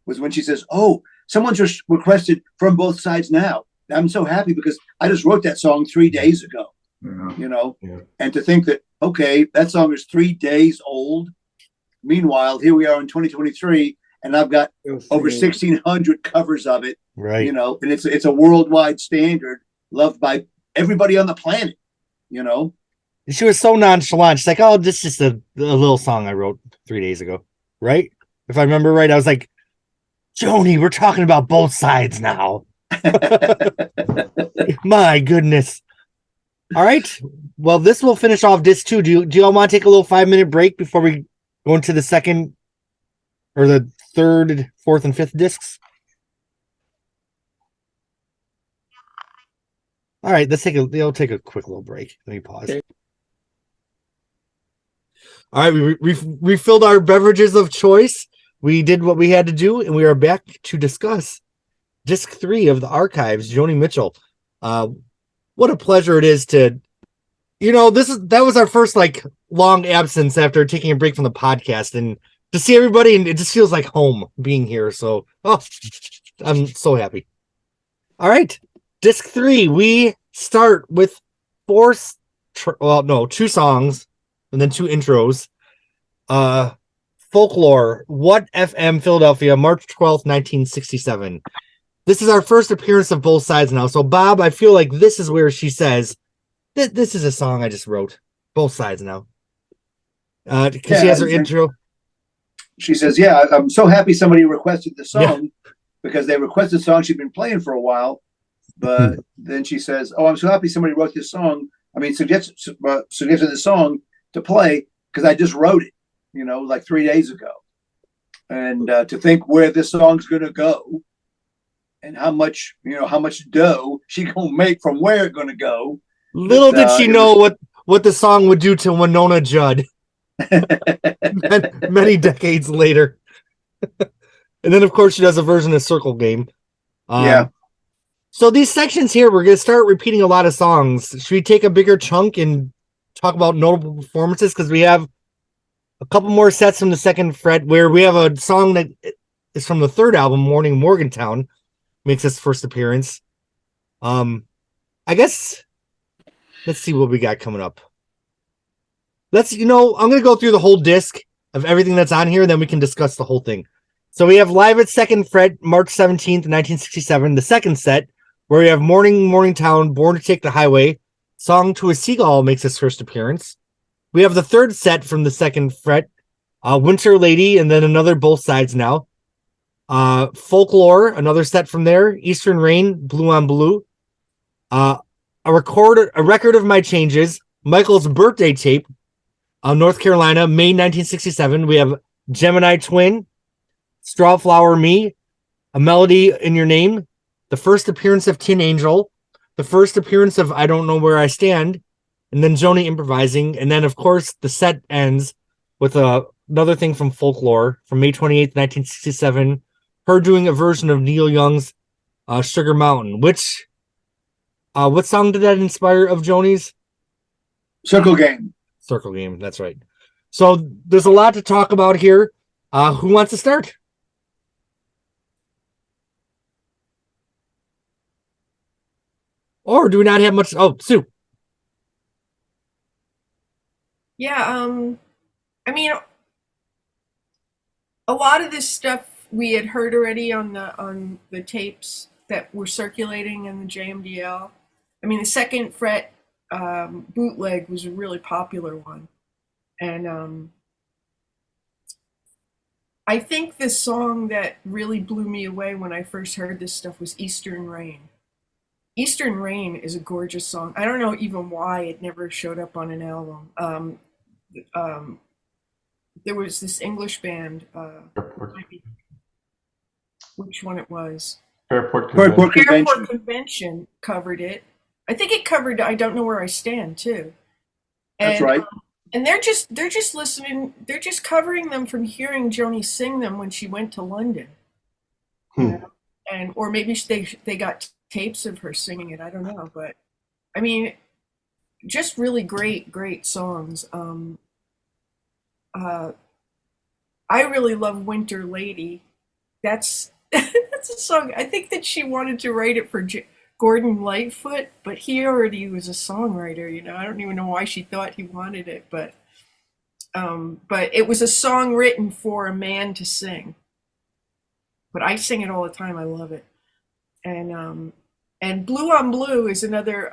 was when she says, "Oh, someone just requested From Both Sides Now." I'm so happy because I just wrote that song 3 days ago. Yeah. And to think that, okay, that song is 3 days old. Meanwhile, here we are in 2023, and I've got over 1,600 covers of it. Right. And it's a worldwide standard, loved by everybody on the planet. She was so nonchalant. She's like, "Oh, this is just a little song I wrote 3 days ago." right? If I remember right, I was like, Joni, we're talking about both sides now. My goodness. All right. Well, this will finish off disc 2. Do you all want to take a little 5-minute break before we go into the second or the third, fourth, and fifth discs? All right, they'll take a quick little break. Let me pause. Okay. All right, we refilled our beverages of choice. We did what we had to do, and we are back to discuss disc 3 of the archives, Joni Mitchell. What a pleasure it is to, that was our first like long absence after taking a break from the podcast, and to see everybody, and it just feels like home being here. So, I'm so happy. All right, disc 3. We start with 2 songs and then 2 intros. Folklore, What FM Philadelphia, March 12th, 1967. This is our first appearance of both sides now. So, Bob, I feel like this is where she says, this is a song I just wrote. Both sides now. Because she has her intro. She says, yeah, I'm so happy somebody requested the song because they requested a song she'd been playing for a while. But then she says, I'm so happy somebody wrote this song. Suggested the song to play because I just wrote it, like 3 days ago. And to think where this song's going to go and how much dough she going to make from where it's going to go. Little did she know what the song would do to Winona Judd many decades later. And then, of course, she does a version of Circle Game. So these sections here, we're going to start repeating a lot of songs. Should we take a bigger chunk and talk about notable performances? Because we have a couple more sets from the second fret where we have a song that is from the third album, Morning Morgantown, makes its first appearance. I guess let's see what we got coming up. I'm going to go through the whole disc of everything that's on here, and then we can discuss the whole thing. So we have Live at Second Fret, March 17th, 1967, the second set, where we have Morningtown, Born to Take the Highway, Song to a Seagull makes its first appearance. We have the third set from the second fret, Winter Lady, and then another Both Sides Now. Folklore, another set from there, Eastern Rain, Blue on Blue. A record of my changes, Michael's birthday tape, North Carolina, May 1967. We have Gemini Twin, Strawflower Me, A Melody in Your Name, the first appearance of Tin Angel, the first appearance of I Don't Know Where I Stand, and then Joni improvising. And then, of course, the set ends with another thing from Folklore from May 28th, 1967, her doing a version of Neil Young's Sugar Mountain, which, what song did that inspire of Joni's? Circle Game. Circle Game, that's right. So there's a lot to talk about here. Who wants to start? Or do we not have much? Oh, Sue. Yeah, a lot of this stuff we had heard already on the tapes that were circulating in the JMDL. The second fret bootleg was a really popular one. And I think the song that really blew me away when I first heard this stuff was Eastern Rain. Eastern Rain is a gorgeous song. I don't know even why it never showed up on an album. There was this English band, which one it was? Airport Convention covered it. I think it covered I Don't Know Where I Stand too. That's right. And they're just listening. They're just covering them from hearing Joni sing them when she went to London. Or maybe they got tapes of her singing it. I don't know, but just really great songs. I really love Winter Lady. That's a song. I think that she wanted to write it for Gordon Lightfoot, but he already was a songwriter. I don't even know why she thought he wanted it, but it was a song written for a man to sing. But I sing it all the time. I love it. And Blue on Blue is another.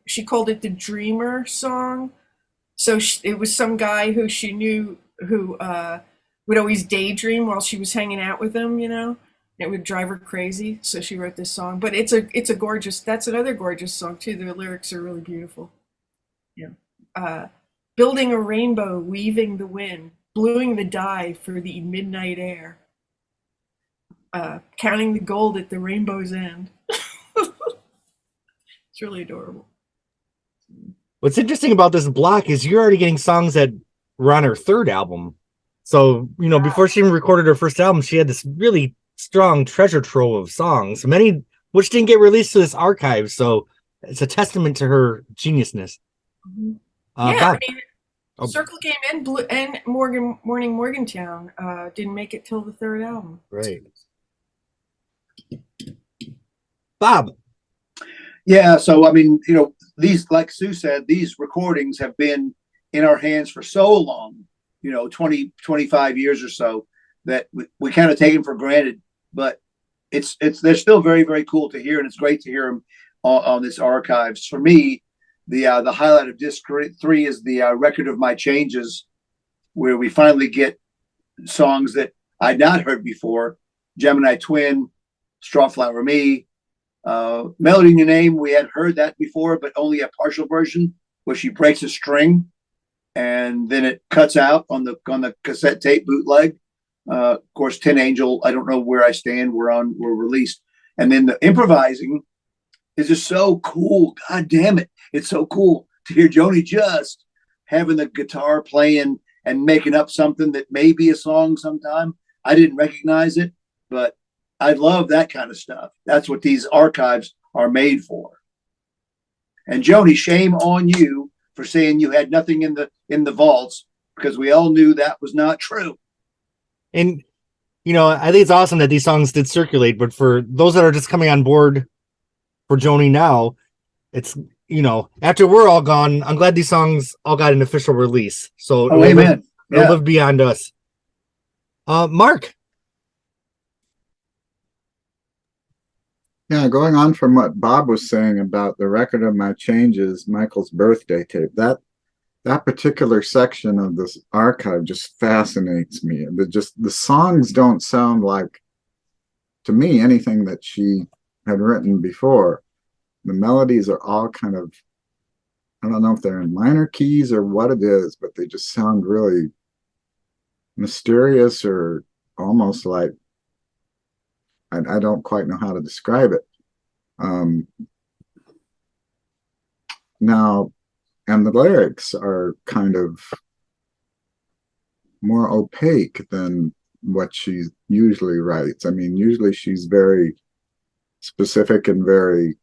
She called it the Dreamer song. So it was some guy who she knew who would always daydream while she was hanging out with him, you know. It would drive her crazy, so she wrote this song. But it's a gorgeous. That's another gorgeous song too. The lyrics are really beautiful. Yeah. Building a rainbow, weaving the wind, bluing the dye for the midnight air. Counting the gold at the rainbow's end. It's really adorable. What's interesting about this block is you're already getting songs that were on her third album. So, you know, before she even recorded her first album, she had this really strong treasure trove of songs, many which didn't get released to this archive. So it's a testament to her geniusness. Mm-hmm. Bob. I mean, Circle Game and Morning Morgantown didn't make it till the third album. Right. Bob. Yeah, so I mean, you know, these, like Sue said, these recordings have been in our hands for so long, you know, 20, 25 years or so, that we kind of take them for granted. But they're still very, very cool to hear, and it's great to hear them on this archives. For me, the highlight of disc 3 is the Record of My Changes, where we finally get songs that I'd not heard before: Gemini Twin, Strawflower Me. Melody in Your Name, we had heard that before, but only a partial version where she breaks a string and then it cuts out on the cassette tape bootleg. Of course, Tin Angel, I Don't Know Where I Stand, were released. And then the improvising is just so cool. God damn it. It's so cool to hear Joni just having the guitar playing and making up something that may be a song sometime. I didn't recognize it, but I love that kind of stuff. That's what these archives are made for. And Joni, shame on you for saying you had nothing in the vaults, because we all knew that was not true. And, you know, I think it's awesome that these songs did circulate, but for those that are just coming on board for Joni now, it's, you know, after we're all gone, I'm glad these songs all got an official release. So amen. It'll live beyond us. Mark. Yeah, going on from what Bob was saying about the Record of My Changes, Michael's birthday tape, that particular section of this archive just fascinates me. The songs don't sound like, to me, anything that she had written before. The melodies are all kind of, I don't know if they're in minor keys or what it is, but they just sound really mysterious, or almost like, I don't quite know how to describe it. Now, and the lyrics are kind of more opaque than what she usually writes. I mean, usually she's very specific and very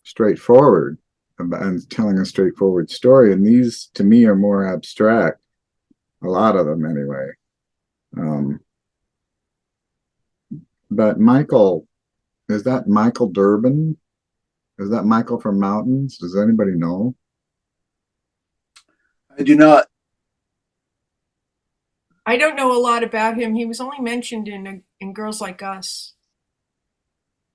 straightforward and telling a straightforward story. And these, to me, are more abstract. A lot of them, anyway. But Michael, is that Michael Durbin? Is that Michael from Mountains? Does anybody know? I do not. I don't know a lot about him. He was only mentioned in Girls Like Us.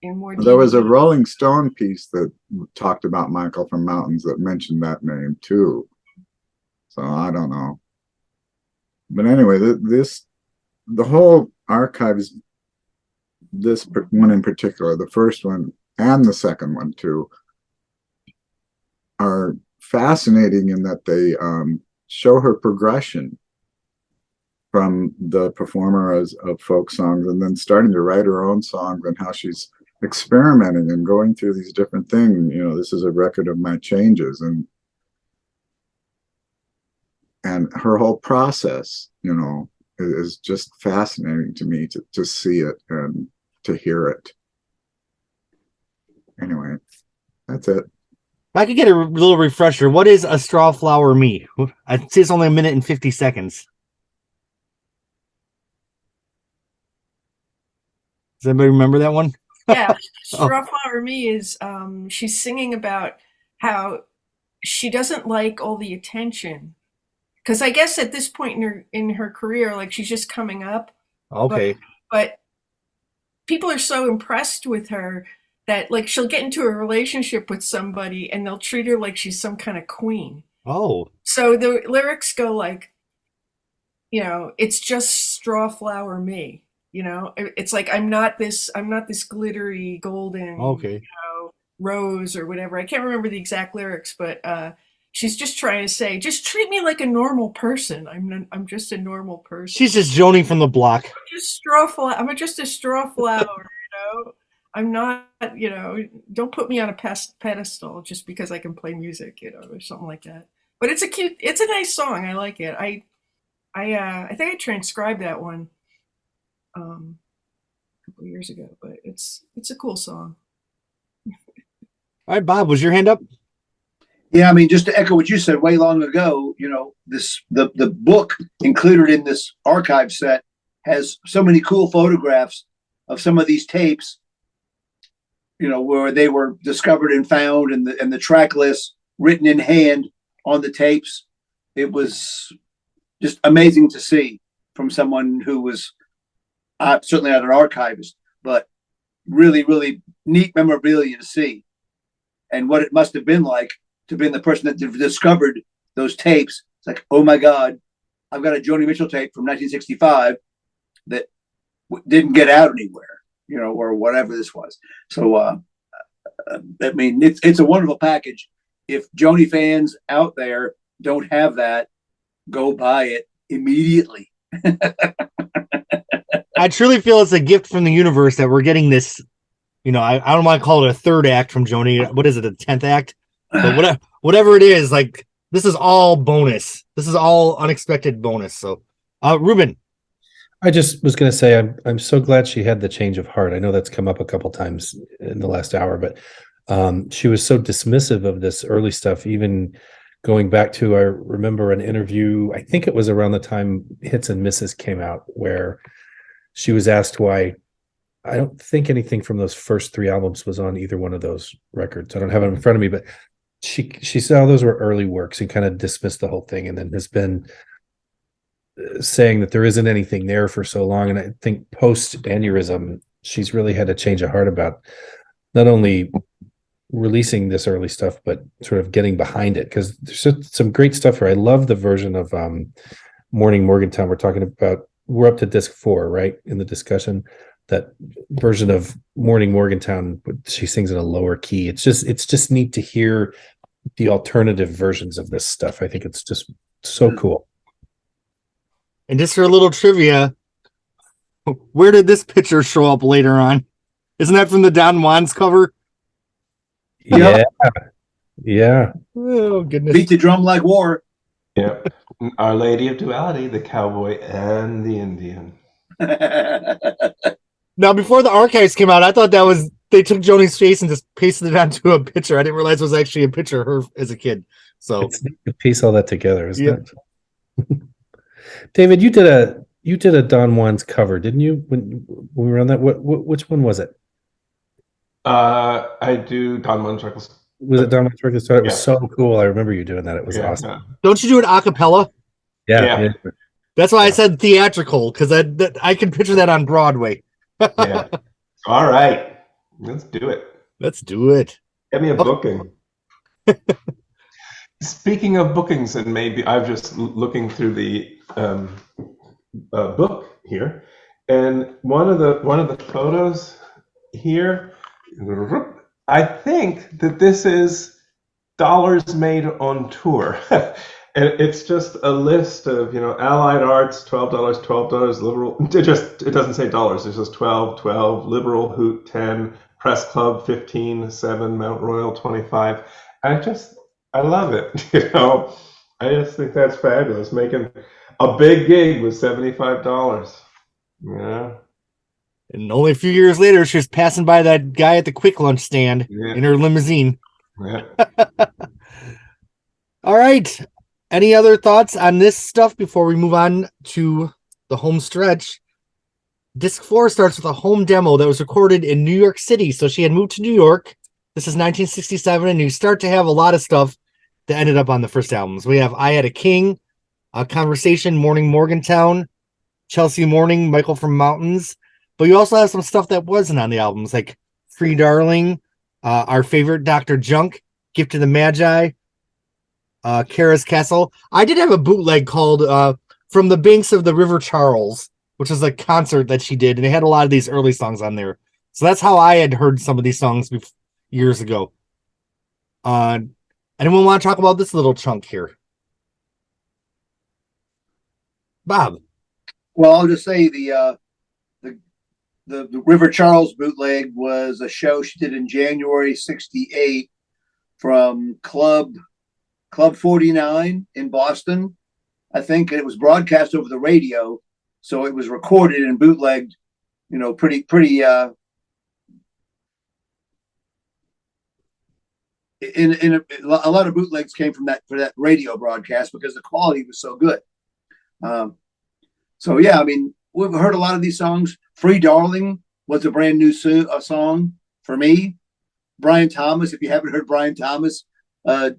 In more There was a Rolling Stone piece that talked about Michael from Mountains that mentioned that name too. So I don't know. But anyway, the whole archives, this one in particular, the first one and the second one too, are fascinating in that they show her progression from the performer of folk songs, and then starting to write her own songs, and how she's experimenting and going through these different things. You know, this is a record of my changes, and her whole process, you know, is just fascinating to me to see it and to hear it. Anyway, that's it. If I could get a little refresher, what is A Straw Flower Me? I see it's only 1 minute and 50 seconds. Does anybody remember that one? Yeah, Strawflower Me is she's singing about how she doesn't like all the attention, because I guess at this point in her career, like, she's just coming up. Okay. But people are so impressed with her that, like, she'll get into a relationship with somebody and they'll treat her like she's some kind of queen. Oh. So the lyrics go like, it's just straw flower me. It's like I'm not this glittery golden Okay. rose or whatever. I can't remember the exact lyrics, but she's just trying to say, just treat me like a normal person. I'm just a normal person. She's just Joni from the block. I'm just a straw flower. I'm not, don't put me on a pedestal just because I can play music, or something like that. But it's a nice song. I like it. I think I transcribed that one a couple of years ago, but it's a cool song. All right, Bob, was your hand up? Yeah, I mean, just to echo what you said way long ago, the book included in this archive set has so many cool photographs of some of these tapes, where they were discovered and found, and the track list written in hand on the tapes. It was just amazing to see from someone who was certainly not an archivist, but really, really neat memorabilia to see, and what it must have been like to have been the person that discovered those tapes. It's like, oh my God, I've got a Joni Mitchell tape from 1965 that didn't get out anywhere, or whatever this was. So, I mean, it's a wonderful package. If Joni fans out there don't have that, go buy it immediately. I truly feel it's a gift from the universe that we're getting this. I don't want to call it a third act from Joni. What is it, a 10th act? But whatever it is, like, this is all bonus. This is all unexpected bonus. So, Ruben. I just was going to say I'm so glad she had the change of heart. I know that's come up a couple times in the last hour, but she was so dismissive of this early stuff, even going back to, I remember an interview, I think it was around the time Hits and Misses came out, where she was asked why. I don't think anything from those first 3 albums was on either one of those records. I don't have it in front of me, but she said those were early works and kind of dismissed the whole thing, and then has been saying that there isn't anything there for so long. And I think post aneurysm, she's really had a change of heart about not only releasing this early stuff, but sort of getting behind it, because there's some great stuff here. I love the version of Morning Morgantown we're talking about. We're up to disc 4, right, in the discussion. That version of Morning Morgantown, she sings in a lower key. It's just neat to hear the alternative versions of this stuff. I think it's just so cool. And just for a little trivia, where did this picture show up later on? Isn't that from the Don Juan's cover? Yeah. Yeah. Oh, goodness. Beat the drum like war. Yep. Our Lady of Duality, the cowboy and the Indian. Now, before the archives came out, I thought they took Joni's face and just pasted it onto a picture. I didn't realize it was actually a picture of her as a kid. So it's neat to piece all that together, isn't it? David, you did a Don Juan's cover, didn't you? When we were on that, which one was it? I do Don Juan's Reckless. Was it Don Juan's Reckless? It was so cool. I remember you doing that. It was awesome. Yeah. Don't you do it a cappella? Yeah. That's why I said theatrical, because I can picture that on Broadway. Yeah. All right. Let's do it. Let's do it. Get me a booking. Speaking of bookings, and maybe I'm just looking through the book here, and one of the photos here, I think that this is Dollars Made on Tour. And it's just a list of, Allied Arts, $12, Liberal. It doesn't say dollars. It's just 12, Liberal, Hoot, 10, Press Club, 15, 7, Mount Royal, 25. I love it. I just think that's fabulous. Making a big gig with $75. Yeah. And only a few years later, she was passing by that guy at the quick lunch stand in her limousine. Yeah. All right. Any other thoughts on this stuff before we move on to the home stretch? Disc 4 starts with a home demo that was recorded in New York City. So she had moved to New York. This is 1967, and you start to have a lot of stuff that ended up on the first albums. We have I Had a King, A Conversation, Morning Morgantown, Chelsea Morning, Michael from Mountains. But you also have some stuff that wasn't on the albums, like Free Darling, our favorite Dr. Junk, Gift to the Magi, Kara's Castle. I did have a bootleg called from the banks of the River Charles, which is a concert that she did, and they had a lot of these early songs on there. So that's how I had heard some of these songs years ago. Anyone want to talk about this little chunk here? Bob. Well, I'll just say the River Charles bootleg was a show she did in January '68 from Club 49 in Boston, I think, and it was broadcast over the radio, so it was recorded and bootlegged, pretty in a lot of bootlegs came from that radio broadcast because the quality was so good. So yeah, I mean, we've heard a lot of these songs. "Free Darling" was a brand new song for me. Brian Thomas, if you haven't heard Brian Thomas,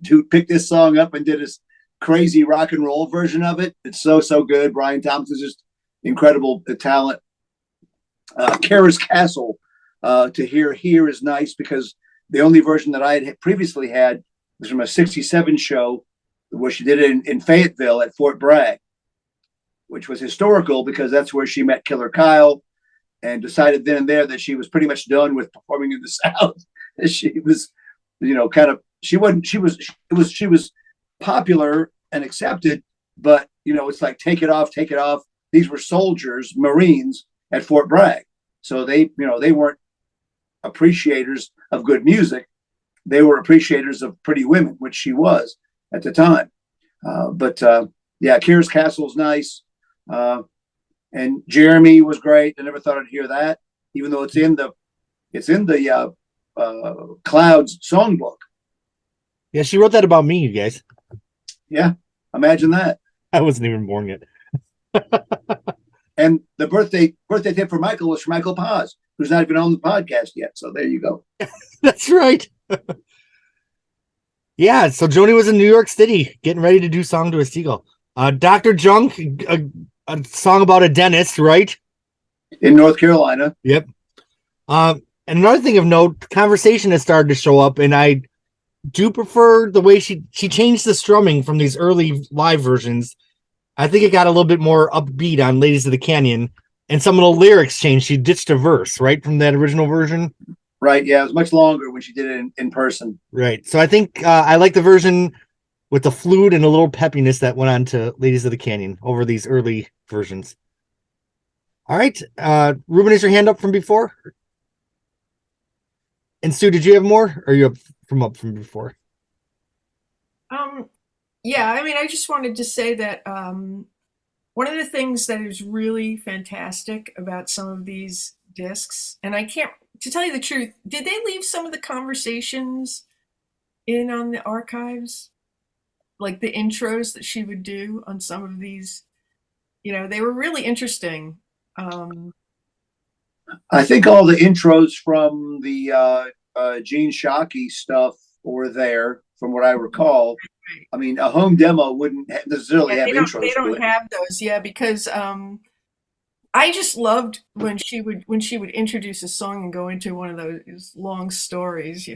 who picked this song up and did his crazy rock and roll version of it. It's so good. Brian Thomas is just incredible talent. Kara's Castle, to hear here is nice because the only version that I had previously had was from a '67 show where she did it in Fayetteville at Fort Bragg, which was historical because that's where she met Killer Kyle and decided then and there that she was pretty much done with performing in the South. She was, she was popular and accepted, but it's like, take it off. These were soldiers, Marines at Fort Bragg. So they weren't appreciators of good music. They were appreciators of pretty women, which she was at the time. But Kira's Castle is nice. And Jeremy was great. I never thought I'd hear that, even though it's in the Clouds songbook. Yeah, she wrote that about me, you guys. Yeah, imagine that. I wasn't even born yet. And the birthday tip for Michael was from Michael Paz, who's not even on the podcast yet. So there you go. That's right. Yeah, so Joni was in New York City getting ready to do Song to a Seagull. Dr. Junk, a song about a dentist, right? In North Carolina. Yep. And another thing of note, conversation has started to show up, and I do prefer the way she changed the strumming from these early live versions. I think it got a little bit more upbeat on Ladies of the Canyon, and some of the lyrics changed. She ditched a verse, right, from that original version. Right, yeah, it was much longer when she did it in person. Right, so I think I like the version with the flute and a little peppiness that went on to Ladies of the Canyon over these early versions. All right, Ruben, is your hand up from before? And Sue, did you have more? Or are you up from before? Yeah, I mean, I just wanted to say that one of the things that is really fantastic about some of these discs, and I can't, to tell you the truth, did they leave some of the conversations in on the archives? Like the intros that she would do on some of these, they were really interesting. I think all the intros from the Gene Shockey stuff were there, from what I recall. I mean, a home demo wouldn't necessarily have intros. They don't have those, because I just loved when she would introduce a song and go into one of those long stories,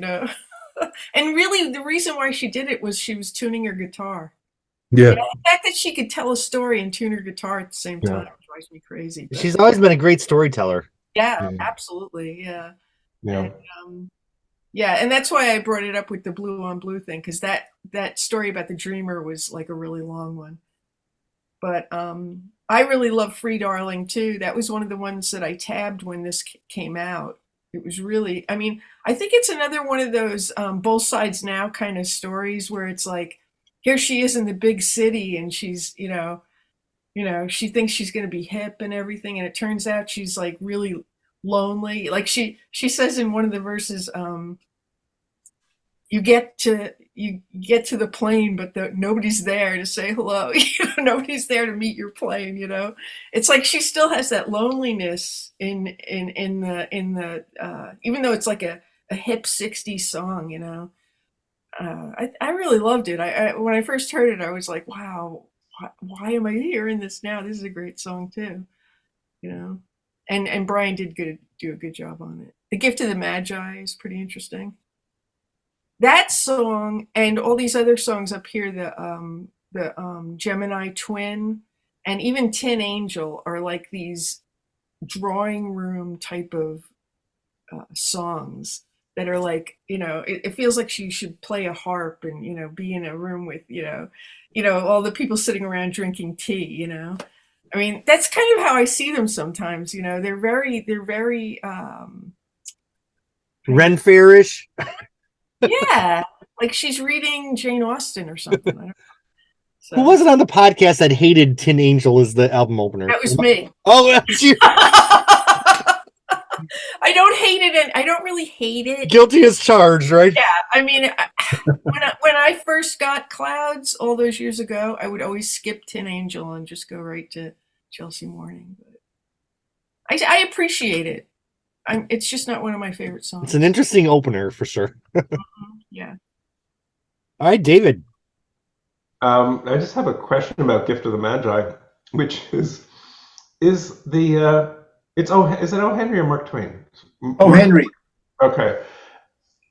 And really, the reason why she did it was she was tuning her guitar. Yeah. The fact that she could tell a story and tune her guitar at the same time drives me crazy. But she's always been a great storyteller. Yeah, absolutely. Yeah. Yeah. And, and that's why I brought it up with the Blue on Blue thing, because that story about the dreamer was like a really long one. But I really love Free Darling too. That was one of the ones that I tabbed when this came out. It was really, I mean, I think it's another one of those both sides now kind of stories where it's like, here she is in the big city and she's, she thinks she's going to be hip and everything. And it turns out she's like really lonely. Like she says in one of the verses, you get to the plane, but nobody's there to say hello. Nobody's there to meet your plane. It's like she still has that loneliness in the even though it's like a hip '60s song. I really loved it. I when I first heard it, I was like, wow, why am I hearing this now? This is a great song too. And Brian did do a good job on it. The Gift of the Magi is pretty interesting. That song and all these other songs up here, the Gemini Twin and even Tin Angel are like these drawing room type of songs that are like, it feels like she should play a harp and, be in a room with, all the people sitting around drinking tea, I mean, that's kind of how I see them sometimes, they're very Ren Fairish. yeah, like she's reading Jane Austen or something. I don't know. So, who was it on the podcast that hated Tin Angel as the album opener? that was me. Oh, that's you. I don't hate it, and I don't really hate it. Guilty as charged, right? Yeah, I mean, when I first got Clouds all those years ago, I would always skip Tin Angel and just go right to Chelsea Morning. But I appreciate it. It's just not one of my favorite songs. It's an interesting opener for sure. Yeah. All right, David. I just have a question about Gift of the Magi, which is is it O. Henry or Mark Twain? Oh, Henry. Okay.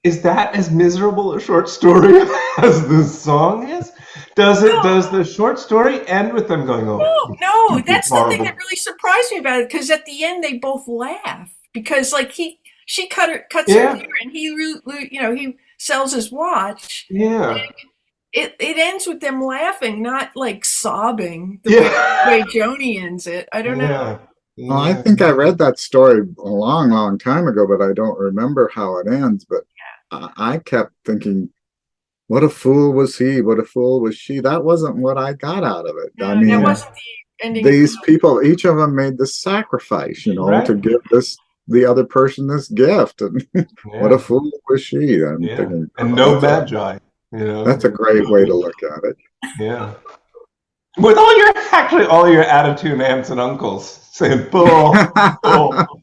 Is that as miserable a short story as the song is? Does the short story end with them going, "Oh, no, that's horrible." the thing that really surprised me about it, because at the end they both laugh, because like she cuts her hair, and he sells his watch. Yeah. It ends with them laughing, not like sobbing the Yeah. way Joni ends it. I don't know. Yeah. Well, I think I read that story a long, long time ago, but I don't remember how it ends. But I kept thinking, what a fool was he? What a fool was she? That wasn't what I got out of it. No, I mean, that wasn't the ending. these people, each of them made this sacrifice, Right. to give the other person this gift. And what a fool was she? I'm thinking, and no magi. That's a great way to look at it. Yeah. With all your attitude aunts and uncles saying, "Bull, bull."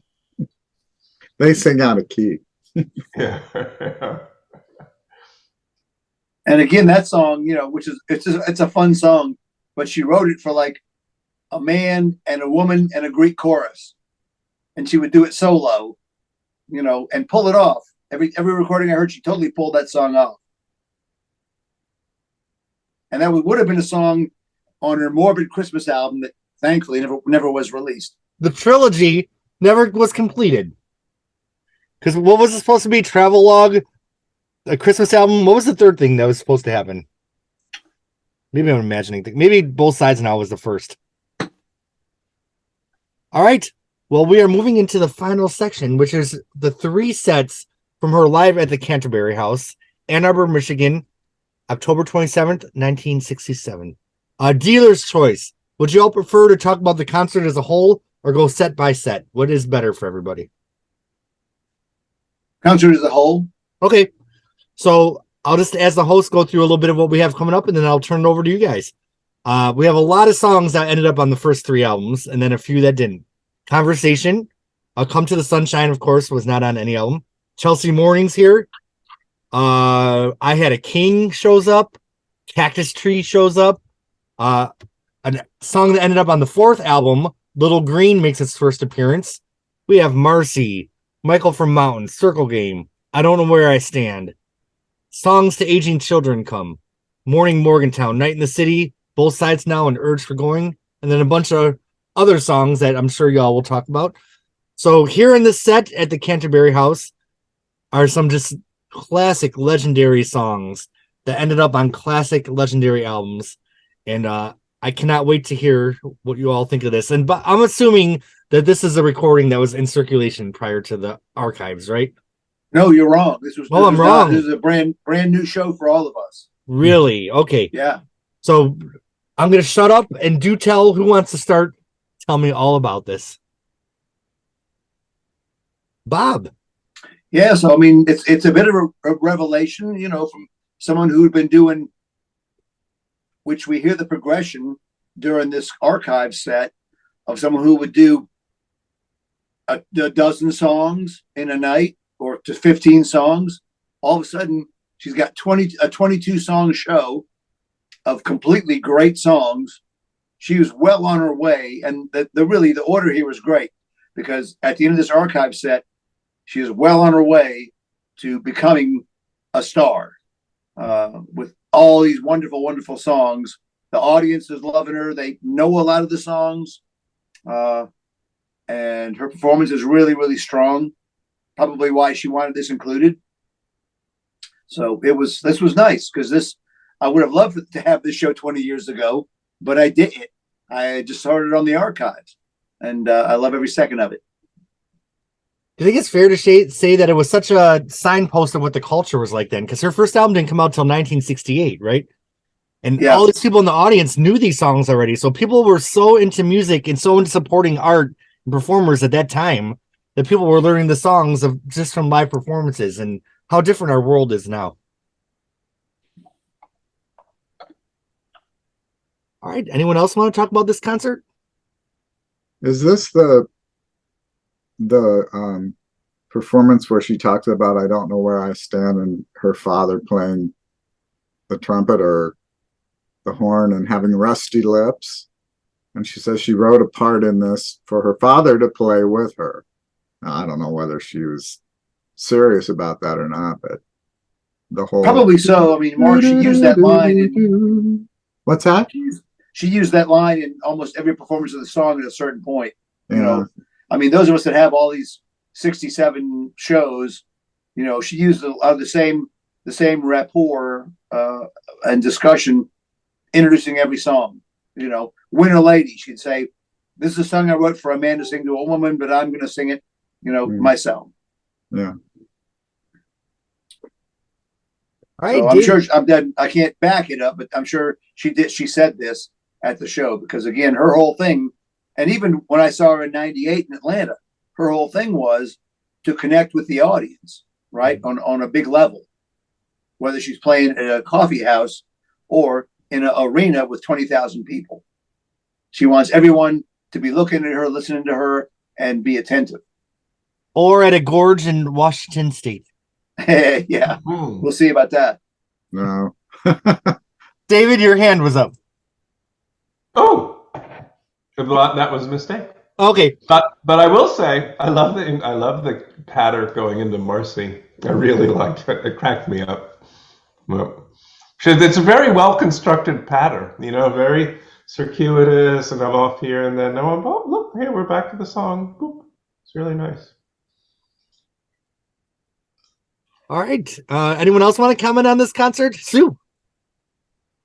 They sing out of key. Yeah. And again, that song, which is it's a fun song, but she wrote it for like a man and a woman and a Greek chorus, and she would do it solo, and pull it off. Every recording I heard, she totally pulled that song off, and that would have been a song on her Morbid Christmas album that thankfully never was released. The trilogy never was completed. Because what was it supposed to be? Travelogue, a Christmas album. What was the third thing that was supposed to happen? Maybe I'm imagining things. Maybe Both Sides Now was the first. All right. Well, we are moving into the final section, which is the 3 sets from her live at the Canterbury House, Ann Arbor, Michigan, October 27th, 1967. Dealer's choice. Would you all prefer to talk about the concert as a whole or go set by set? What is better for everybody? Concert as a whole. Okay. So I'll just, as the host, go through a little bit of what we have coming up, and then I'll turn it over to you guys. We have a lot of songs that ended up on the first 3 albums, and then a few that didn't. Conversation. Come to the Sunshine, of course, was not on any album. Chelsea Morning's here. I Had a King shows up. Cactus Tree shows up. A song that ended up on the 4th album, Little Green, makes its first appearance. We have Marcy, Michael from Mountain, Circle Game, I Don't Know Where I Stand. Songs to Aging Children come. Morning Morgantown, Night in the City, Both Sides Now, and Urge for Going. And then a bunch of other songs that I'm sure y'all will talk about. So here in the set at the Canterbury House are some just classic legendary songs that ended up on classic legendary albums. And I cannot wait to hear what you all think of this. But I'm assuming that this is a recording that was in circulation prior to the archives, right? No, you're wrong. I'm wrong. This is a brand new show for all of us. Really? Okay. Yeah. So I'm going to shut up and do tell. Who wants to start? Tell me all about this. Bob. Yeah. So, I mean, it's a bit of a revelation, from someone who'd been doing, which we hear the progression during this archive set of someone who would do a dozen songs in a night or to 15 songs. All of a sudden, she's got a 22 song show of completely great songs. She was well on her way. And the order here was great, because at the end of this archive set, she is well on her way to becoming a star with all these wonderful, wonderful songs The audience is loving her. They know a lot of the songs, and her performance is really, really strong. Probably why she wanted this included. So this was nice because I would have loved to have this show 20 years ago, but I didn't. I just heard it on the archives, and I love every second of it. Do you think it's fair to say that it was such a signpost of what the culture was like then? Because her first album didn't come out till 1968, right? And all these people in the audience knew these songs already. So people were so into music and so into supporting art and performers at that time that people were learning the songs of just from live performances, and how different our world is now. All right. Anyone else want to talk about this concert? Is this the performance where she talks about I don't know where I stand and her father playing the trumpet or the horn and having rusty lips? And she says she wrote a part in this for her father to play with her. Now, I don't know whether she was serious about that or not, but the whole probably so. I mean, Mark, she used that line. What's that? She used that line in almost every performance of the song at a certain point. Yeah. You know, I mean, those of us that have all these 67 shows, you know, she used the same rapport and discussion, introducing every song. You know, Win a Lady, she'd say, "This is a song I wrote for a man to sing to a woman, but I'm going to sing it, you know, myself." Yeah. All right, so I'm sure I can't back it up, but I'm sure she did. She said this at the show because, again, her whole thing, and even when I saw her in '98 in Atlanta, her whole thing was to connect with the audience, right, on a big level, whether she's playing at a coffee house or in an arena with 20,000 people. She wants everyone to be looking at her, listening to her, and be attentive. Or at a gorge in Washington State. Yeah, we'll see about that. No. David, your hand was up. Oh, that was a mistake. Okay, but I will say I love the patter going into Marcy. I really liked it. It cracked me up. Well, it's a very well constructed patter. You know, very circuitous, and I'm off here, and then oh look, hey, we're back to the song. Boop. It's really nice. All right. Anyone else want to comment on this concert? Sue.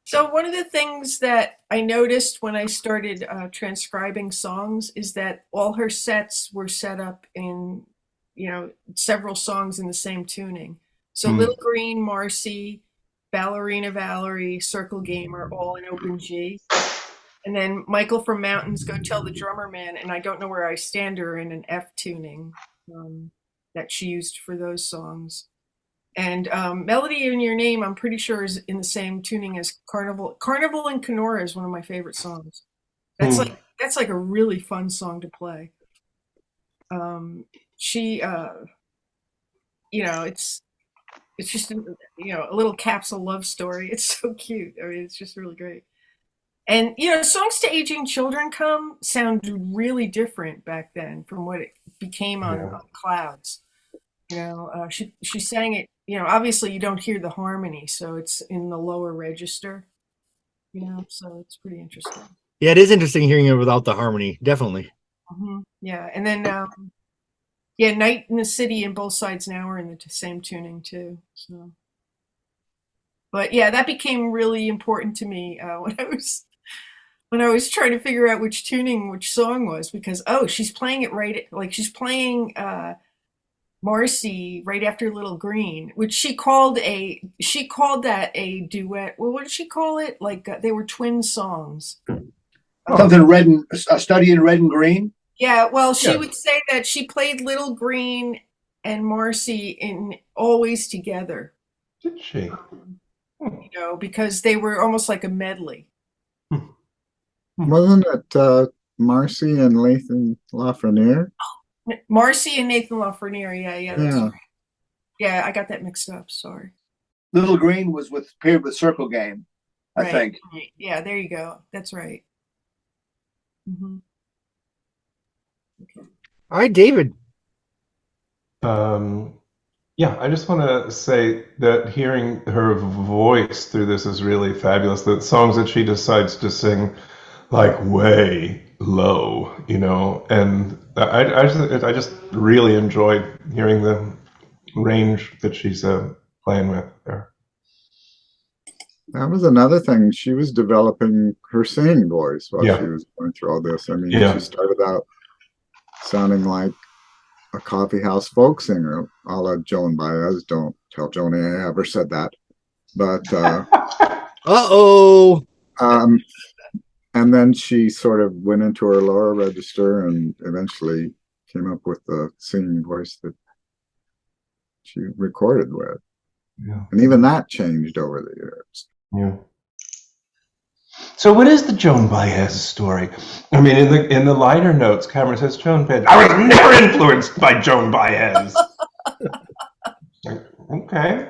So one of the things that I noticed when I started transcribing songs is that all her sets were set up in, you know, several songs in the same tuning. So Little Green, Marcy, Ballerina Valerie, Circle Game are all in open G. And then Michael from Mountains, Go Tell the Drummer Man, and I Don't Know Where I Stand are in an F tuning that she used for those songs. And Melody in Your Name, I'm pretty sure, is in the same tuning as Carnival. Carnival in Kenora is one of my favorite songs. That's like a really fun song to play. She, you know, it's just you know, a little capsule love story. It's so cute. I mean, it's just really great. And you know, Songs to Aging Children Come sounded really different back then from what it became on Clouds. You know, she sang it. You know, obviously you don't hear the harmony, so it's in the lower register. You know, so it's pretty interesting. Yeah, it is interesting hearing it without the harmony. Definitely. Yeah, and then yeah, Night in the City and Both Sides Now are in the same tuning too. So, but yeah, that became really important to me when I was trying to figure out which song was, because she's playing it right, like she's playing Marcy right after Little Green, which she called that a duet. Well, what did she call it? Like they were twin songs. Something red and a study in red and green. Yeah, well, she would say that she played Little Green and Marcy in Always Together. Did she? You know, because they were almost like a medley. Wasn't it Marcy and Lathan Lafreniere? Marcy and Nathan Lafreniere, yeah. Right. Yeah, I got that mixed up. Sorry. Little Green was paired with Circle Game, I think. Right. Yeah, there you go. That's right. Okay. All right, David. Yeah, I just want to say that hearing her voice through this is really fabulous. The songs that she decides to sing like way low, and I just really enjoyed hearing the range that she's playing with there. That was another thing. She was developing her singing voice while Yeah. she was going through all this. I mean, Yeah. she started out sounding like a coffee house folk singer, a la Joan Baez. Don't tell Joni I ever said that. But Uh-oh. And then she sort of went into her lower register and eventually came up with the singing voice that she recorded with. Yeah. And even that changed over the years. Yeah. So what is the Joan Baez story? I mean, in the liner notes, Cameron says Joan Baez. I was never influenced by Joan Baez. Like, okay.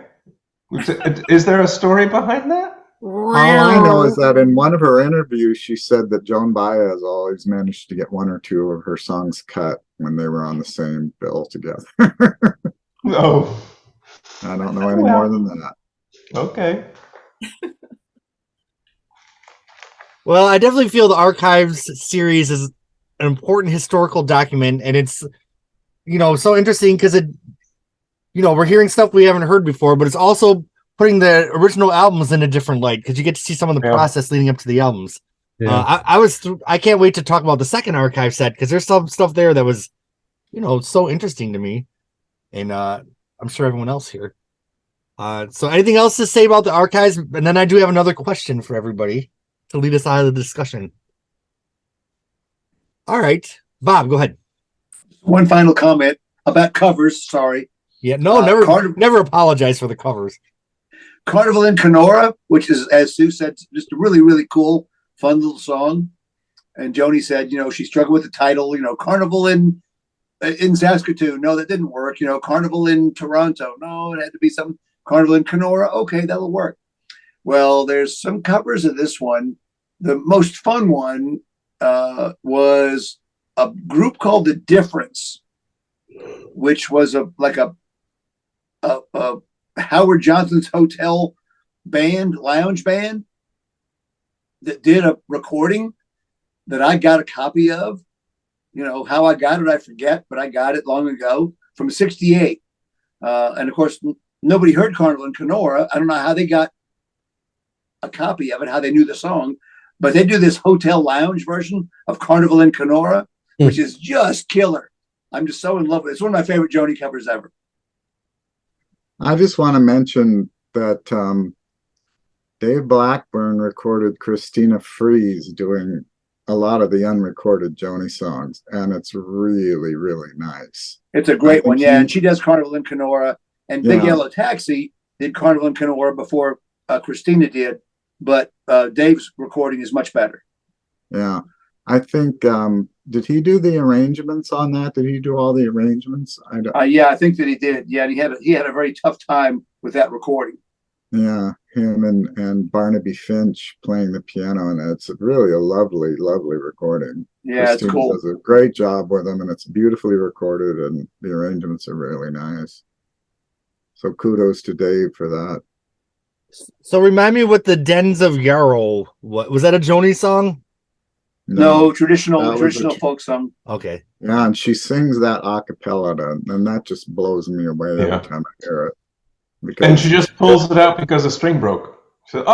Is there a story behind that? All I know is that in one of her interviews, she said that Joan Baez always managed to get one or two of her songs cut when they were on the same bill together. Oh. I don't know any more than that. Okay. Well, I definitely feel the Archives series is an important historical document, and it's, so interesting because we're hearing stuff we haven't heard before, but it's also putting the original albums in a different light because you get to see some of the process leading up to the albums. Yeah. I can't wait to talk about the second Archive set because there's some stuff there that was, so interesting to me, and I'm sure everyone else here. So anything else to say about the Archives? And then I do have another question for everybody to lead us out of the discussion. All right, Bob, go ahead. One final comment about covers. Sorry. Yeah, no, never apologize for the covers. Carnival in Kenora, which is, as Sue said, just a really, really cool, fun little song. And Joni said, she struggled with the title, Carnival in Saskatoon. No, that didn't work. Carnival in Toronto. No, it had to be some Carnival in Kenora. Okay, that'll work. Well, there's some covers of this one. The most fun one was a group called The Difference, which was like a Howard Johnson's Hotel band, lounge band, that did a recording that I got a copy of. How I got it, I forget, but I got it long ago from '68. And of course, nobody heard Carnival in Kenora. I don't know how they got a copy of it, how they knew the song, but they do this hotel lounge version of Carnival in Kenora, which is just killer. I'm just so in love with it. It's one of my favorite Joni covers ever. I just want to mention that Dave Blackburn recorded Christina Fries doing a lot of the unrecorded Joni songs, and it's really, really nice. It's a great one, yeah. And she does Carnival in Kenora, and Big Yellow Taxi did Carnival in Kenora before Christina did, but Dave's recording is much better. Yeah, I think did he do the arrangements on that? Did he do all the arrangements? Yeah, I think that he did. Yeah, he had a very tough time with that recording. Yeah, him and Barnaby Finch playing the piano, and it's really a lovely, lovely recording. Yeah, Christina it's cool. does a great job with them, and it's beautifully recorded, and the arrangements are really nice. So kudos to Dave for that. So remind me what the Dens of Yarrow, what was that, a Joni song? No, traditional folk song. Okay. Yeah, and she sings that a cappella, and that just blows me away every time I hear it. And she just pulls it out because the string broke. She said,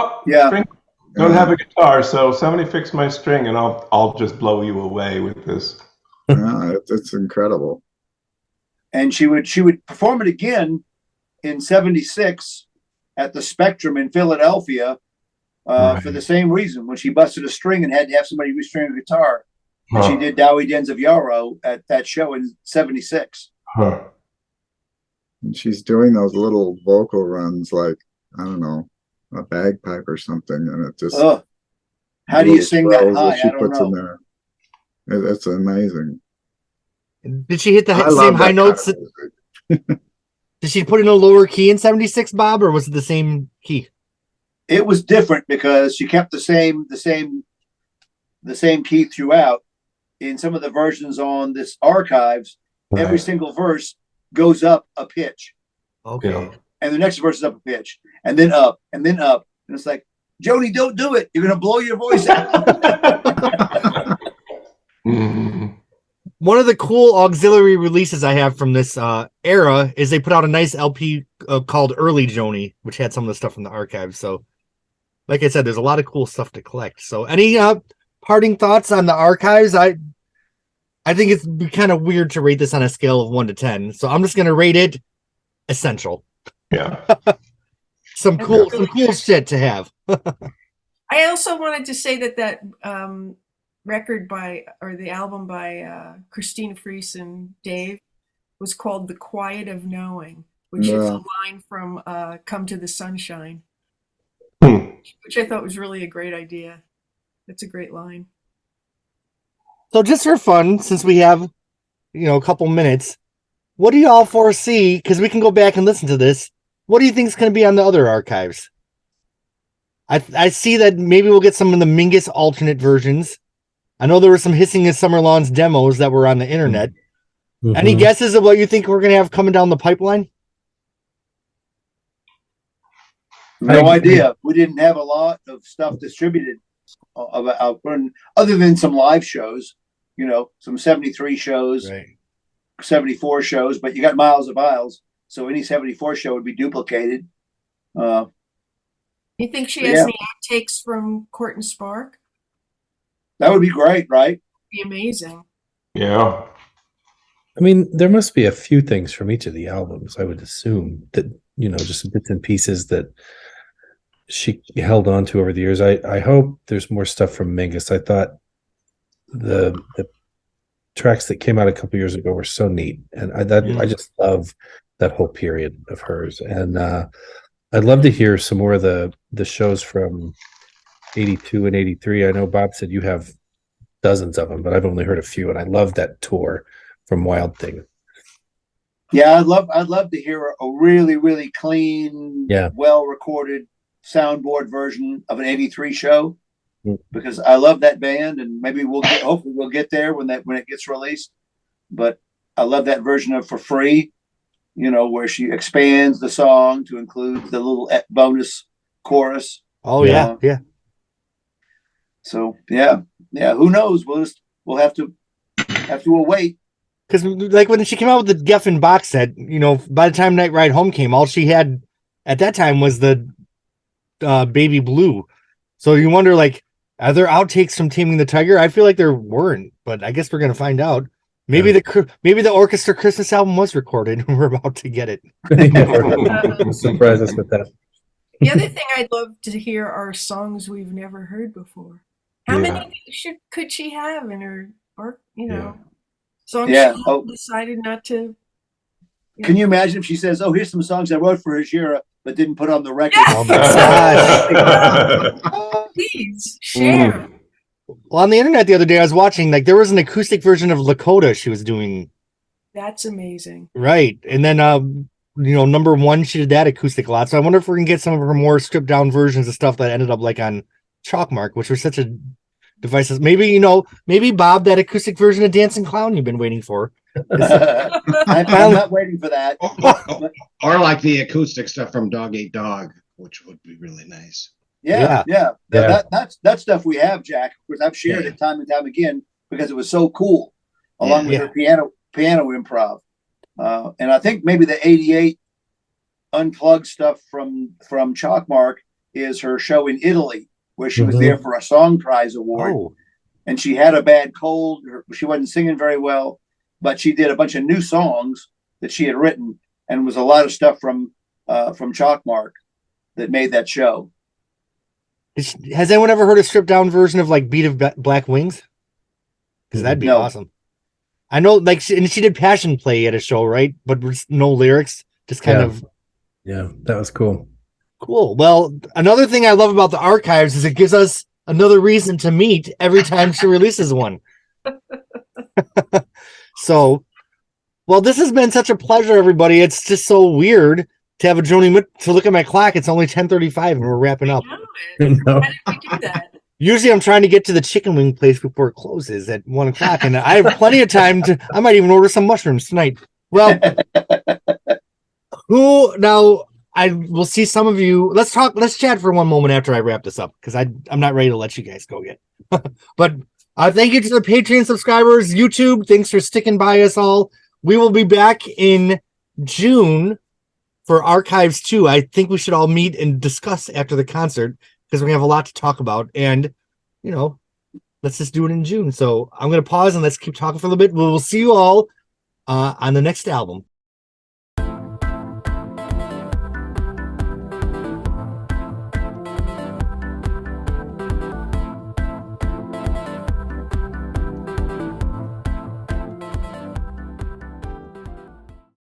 string, don't have a guitar, so somebody fix my string and I'll just blow you away with this. Yeah, it's incredible. And she would perform it again in '76 at the Spectrum in Philadelphia for the same reason, when she busted a string and had to have somebody restring a guitar. And she did Dowie Dens of Yarrow at that show in '76. And she's doing those little vocal runs like, I don't know, a bagpipe or something, and it just how do you sing that high? She puts in there. It's amazing. Did she hit the same high notes? Did she put in a lower key in '76, Bob, or was it the same key? It was different because she kept the same key throughout. In some of the versions on this Archives, every single verse goes up a pitch. Okay. Yeah. And the next verse is up a pitch, and then up, and then up, and it's like, Joni, don't do it. You're gonna blow your voice out. One of the cool auxiliary releases I have from this era is they put out a nice LP called Early Joni, which had some of the stuff from the archives. So, like I said, there's a lot of cool stuff to collect. So, any parting thoughts on the archives? I think it's kind of weird to rate this on a scale of 1 to 10. So I'm just gonna rate it essential. Yeah. Some cool shit to have. I also wanted to say that record the album by Christina Fries and Dave was called The Quiet of Knowing, which is a line from Come to the Sunshine, which I thought was really a great idea. That's a great line. So just for fun, since we have, a couple minutes, what do you all foresee? Because we can go back and listen to this. What do you think is going to be on the other archives? I see that maybe we'll get some of the Mingus alternate versions. I know there were some Hissing in Summer Lawns demos that were on the internet. Mm-hmm. Any guesses of what you think we're going to have coming down the pipeline? No idea. We didn't have a lot of stuff distributed other than some live shows, some 73 shows, right. 74 shows, but you got Miles of Aisles. So any 74 show would be duplicated. You think she has any outtakes from Court and Spark? That would be great, right? Be amazing. Yeah. I mean, there must be a few things from each of the albums, I would assume, that, just bits and pieces that she held on to over the years. I hope there's more stuff from Mingus. I thought the tracks that came out a couple years ago were so neat. And I just love that whole period of hers. And I'd love to hear some more of the shows from 82 and 83. I know Bob said you have dozens of them, but I've only heard a few, and I love that tour from Wild Thing. Yeah, I'd love to hear a really, really clean, well recorded soundboard version of an 83 show, because I love that band, and maybe hopefully we'll get there when it gets released. But I love that version of For Free, where she expands the song to include the little bonus chorus. Oh yeah. So yeah. Who knows? We'll have to await. Because like when she came out with the Geffen box set, by the time Night Ride Home came, all she had at that time was the Baby Blue. So you wonder, like, are there outtakes from Taming the Tiger? I feel like there weren't, but I guess we're gonna find out. Maybe the orchestra Christmas album was recorded and we're about to get it. Surprise us with that. The other thing I'd love to hear are songs we've never heard before. How many could she have in her, songs she decided not to? Can you imagine if she says, "Oh, here's some songs I wrote for Hajira, but didn't put on the record"? Yes! Oh my gosh! Please share. Well, on the internet the other day, I was watching, like, there was an acoustic version of Lakota she was doing. That's amazing. Right. And then, number one, she did that acoustic a lot. So I wonder if we're going to get some of her more stripped down versions of stuff that ended up like on Chalkmark, which was such a device. Maybe, maybe Bob, that acoustic version of Dancing Clown you've been waiting for. I'm not waiting for that. Or like the acoustic stuff from Dog Eat Dog, which would be really nice. Yeah. That stuff we have, Jack. Of course, I've shared it time and time again because it was so cool, along with her piano improv. And I think maybe the 88 unplugged stuff from Chalkmark is her show in Italy, where she was there for a Song Prize award. And she had a bad cold. She wasn't singing very well, but she did a bunch of new songs that she had written, and was a lot of stuff from Chalkmark that made that show. Has anyone ever heard a stripped down version of like Beat of Black Wings? Because that'd be awesome. I know, like, she did Passion Play at a show, right? But with no lyrics, just kind of. Yeah, that was cool. Cool. Well, another thing I love about the archives is it gives us another reason to meet every time she releases one. So, well, this has been such a pleasure, everybody. It's just so weird to have a Joni to look at my clock. It's only 10:35 and we're wrapping up. How did we do that? Usually I'm trying to get to the chicken wing place before it closes at 1:00, and I have plenty of time I might even order some mushrooms tonight. Well, Who now? I will see some of you. Let's chat for one moment after I wrap this up because I'm not ready to let you guys go yet. But thank you to the Patreon subscribers, YouTube. Thanks for sticking by us all. We will be back in June for Archives 2. I think we should all meet and discuss after the concert because we have a lot to talk about. And, you know, let's just do it in June. So I'm going to pause and let's keep talking for a little bit. We will see you all on the next album.